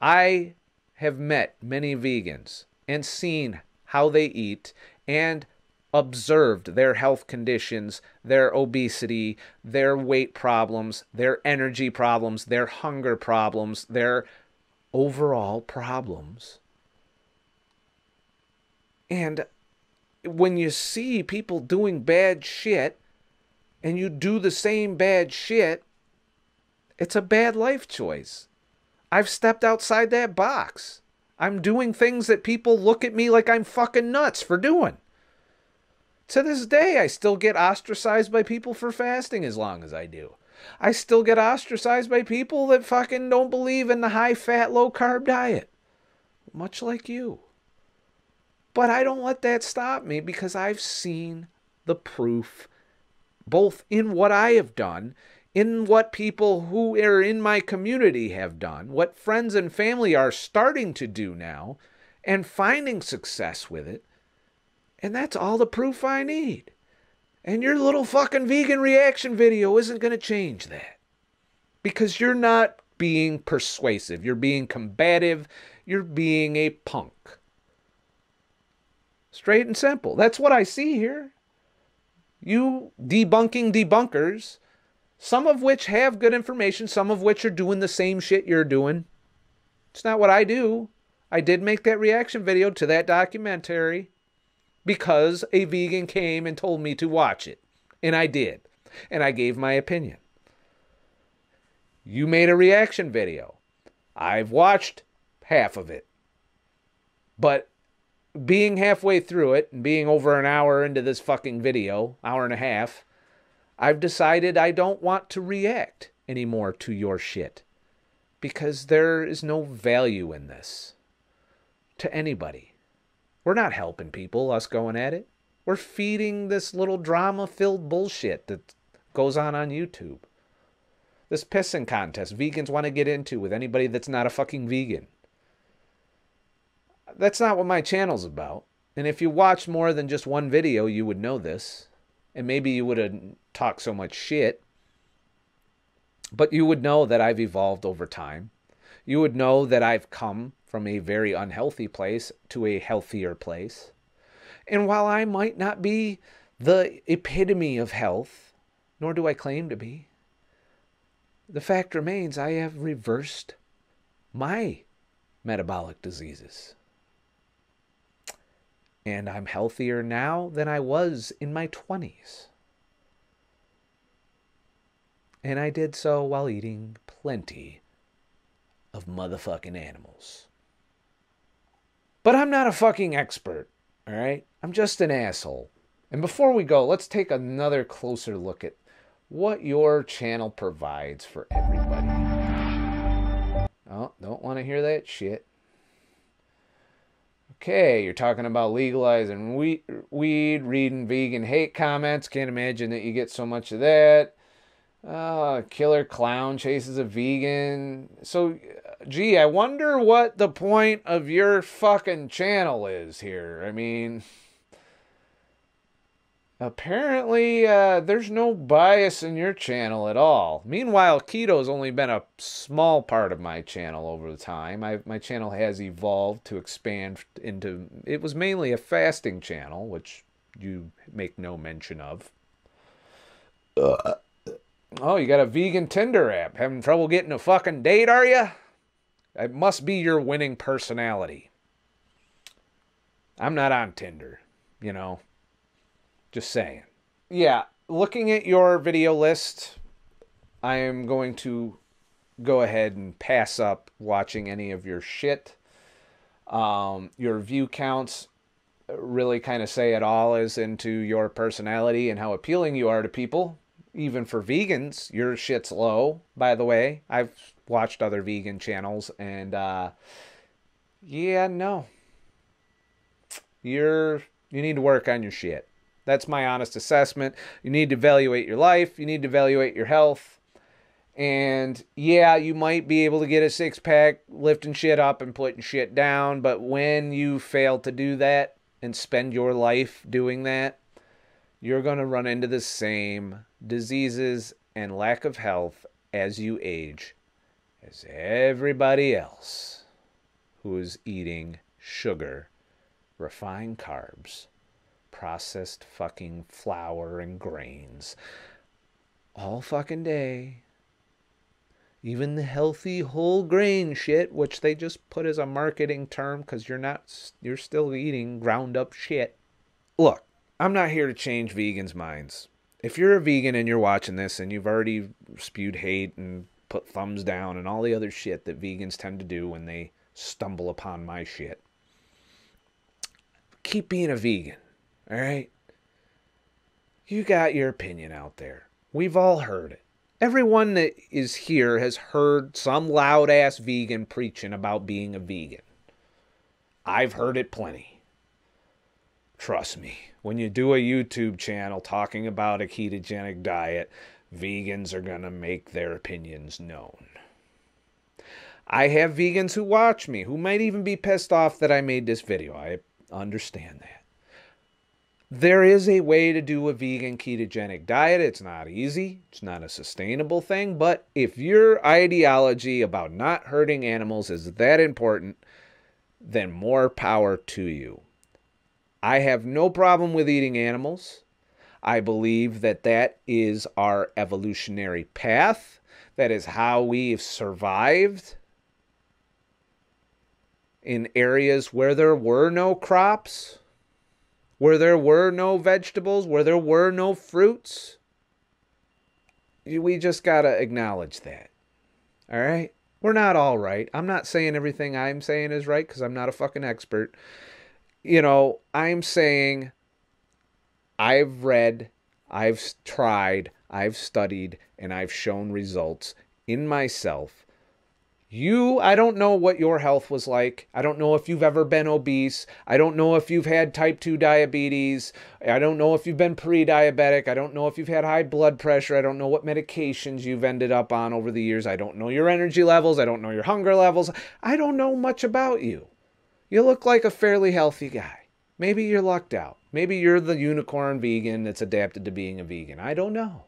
S1: I have met many vegans and seen how they eat and observed their health conditions, their obesity, their weight problems, their energy problems, their hunger problems, their overall problems. And when you see people doing bad shit and you do the same bad shit, it's a bad life choice. I've stepped outside that box. I'm doing things that people look at me like I'm fucking nuts for doing. To this day, I still get ostracized by people for fasting as long as I do. I still get ostracized by people that fucking don't believe in the high-fat, low-carb diet. Much like you. But I don't let that stop me because I've seen the proof both in what I have done, in what people who are in my community have done, what friends and family are starting to do now, and finding success with it. And that's all the proof I need. And your little fucking vegan reaction video isn't going to change that. Because you're not being persuasive. You're being combative. You're being a punk. Straight and simple. That's what I see here. You debunking debunkers, some of which have good information, some of which are doing the same shit you're doing. It's not what I do. I did make that reaction video to that documentary because a vegan came and told me to watch it. And I did. And I gave my opinion. You made a reaction video. I've watched half of it. But being halfway through it and being over an hour into this fucking video, hour and a half, I've decided I don't want to react anymore to your shit. Because there is no value in this. To anybody. We're not helping people, us going at it. We're feeding this little drama-filled bullshit that goes on YouTube. This pissing contest vegans want to get into with anybody that's not a fucking vegan. That's not what my channel's about. And if you watched more than just one video, you would know this. And maybe you wouldn't talk so much shit. But you would know that I've evolved over time. You would know that I've come from a very unhealthy place to a healthier place. And while I might not be the epitome of health, nor do I claim to be, the fact remains I have reversed my metabolic diseases. And I'm healthier now than I was in my 20s. And I did so while eating plenty of motherfucking animals. But I'm not a fucking expert, all right? I'm just an asshole. And before we go, let's take another closer look at what your channel provides for everybody. Oh, don't want to hear that shit. Okay, you're talking about legalizing weed, reading vegan hate comments. Can't imagine that you get so much of that. Killer clown chases a vegan. So, gee, I wonder what the point of your fucking channel is here. I mean, apparently there's no bias in your channel at all. Meanwhile, keto's only been a small part of my channel over the time. My channel has evolved to expand into... It was mainly a fasting channel, which you make no mention of. Oh, you got a vegan Tinder app. Having trouble getting a fucking date, are you? It must be your winning personality. I'm not on Tinder, you know. Just saying. Yeah, looking at your video list, I am going to go ahead and pass up watching any of your shit. Your view counts really kind of say it all as into your personality and how appealing you are to people. Even for vegans, your shit's low, by the way. I've watched other vegan channels, and yeah, no. You need to work on your shit. That's my honest assessment. You need to evaluate your life. You need to evaluate your health. And yeah, you might be able to get a six-pack lifting shit up and putting shit down, but when you fail to do that and spend your life doing that, you're going to run into the same diseases and lack of health as you age as everybody else who is eating sugar, refined carbs, processed fucking flour and grains all fucking day. Even the healthy whole grain shit, which they just put as a marketing term because you're still eating ground up shit. Look, I'm not here to change vegans' minds. If you're a vegan and you're watching this and you've already spewed hate and put thumbs down and all the other shit that vegans tend to do when they stumble upon my shit, keep being a vegan, all right? You got your opinion out there. We've all heard it. Everyone that is here has heard some loud-ass vegan preaching about being a vegan. I've heard it plenty. Trust me, when you do a YouTube channel talking about a ketogenic diet, vegans are going to make their opinions known. I have vegans who watch me, who might even be pissed off that I made this video. I understand that. There is a way to do a vegan ketogenic diet. It's not easy. It's not a sustainable thing. But if your ideology about not hurting animals is that important, then more power to you. I have no problem with eating animals. I believe that that is our evolutionary path. That is how we've survived in areas where there were no crops, where there were no vegetables, where there were no fruits. We just got to acknowledge that. All right? We're not all right. I'm not saying everything I'm saying is right because I'm not a fucking expert. You know, I'm saying I've read, I've tried, I've studied, and I've shown results in myself. I don't know what your health was like. I don't know if you've ever been obese. I don't know if you've had type 2 diabetes. I don't know if you've been pre-diabetic. I don't know if you've had high blood pressure. I don't know what medications you've ended up on over the years. I don't know your energy levels. I don't know your hunger levels. I don't know much about you. You look like a fairly healthy guy. Maybe you're lucked out. Maybe you're the unicorn vegan that's adapted to being a vegan. I don't know.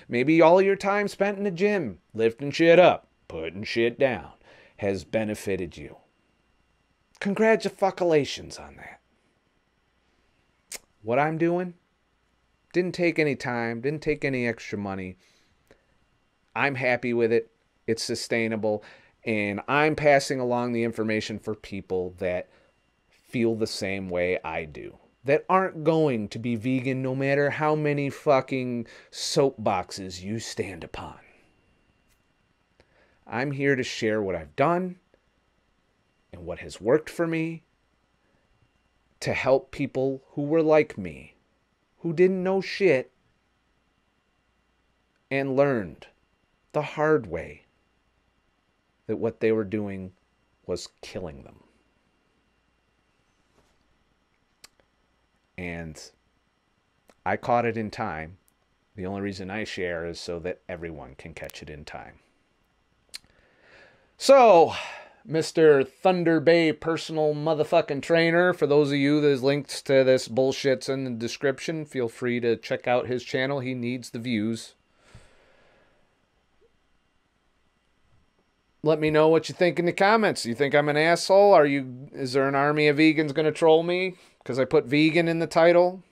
S1: Maybe all your time spent in the gym, lifting shit up, putting shit down, has benefited you. Congratulations on that. What I'm doing didn't take any time, didn't take any extra money. I'm happy with it. It's sustainable. And I'm passing along the information for people that feel the same way I do. that aren't going to be vegan no matter how many fucking soapboxes you stand upon. I'm here to share what I've done and what has worked for me to help people who were like me, who didn't know shit and learned the hard way that what they were doing was killing them. And I caught it in time. The only reason I share is so that everyone can catch it in time. So, Mr. Thunder Bay personal motherfucking trainer, for those of you there's links to this bullshit's in the description, feel free to check out his channel. He needs the views. Let me know what you think in the comments. You think I'm an asshole? Is there an army of vegans going to troll me because I put vegan in the title?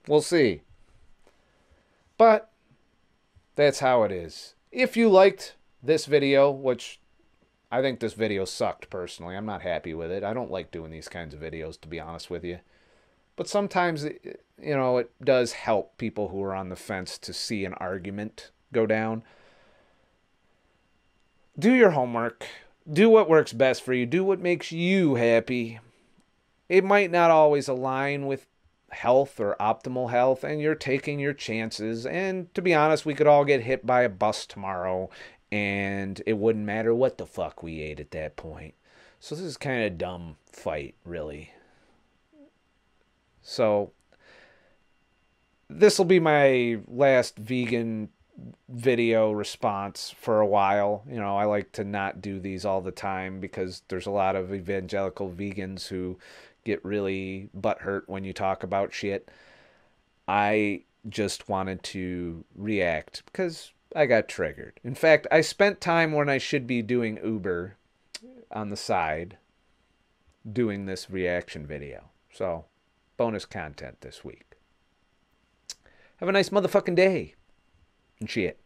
S1: We'll see. But that's how it is. If you liked this video, which I think this video sucked personally. I'm not happy with it. I don't like doing these kinds of videos, to be honest with you. But sometimes, it does help people who are on the fence to see an argument go down. Do your homework. Do what works best for you. Do what makes you happy. It might not always align with health or optimal health, and you're taking your chances. And to be honest, we could all get hit by a bus tomorrow, and it wouldn't matter what the fuck we ate at that point. So this is kind of a dumb fight, really. So this will be my last vegan video response for a while. I like to not do these all the time because there's a lot of evangelical vegans who get really butthurt when you talk about shit. I just wanted to react because I got triggered. In fact, I spent time when I should be doing Uber on the side doing this reaction video. So, bonus content this week. Have a nice motherfucking day and shit.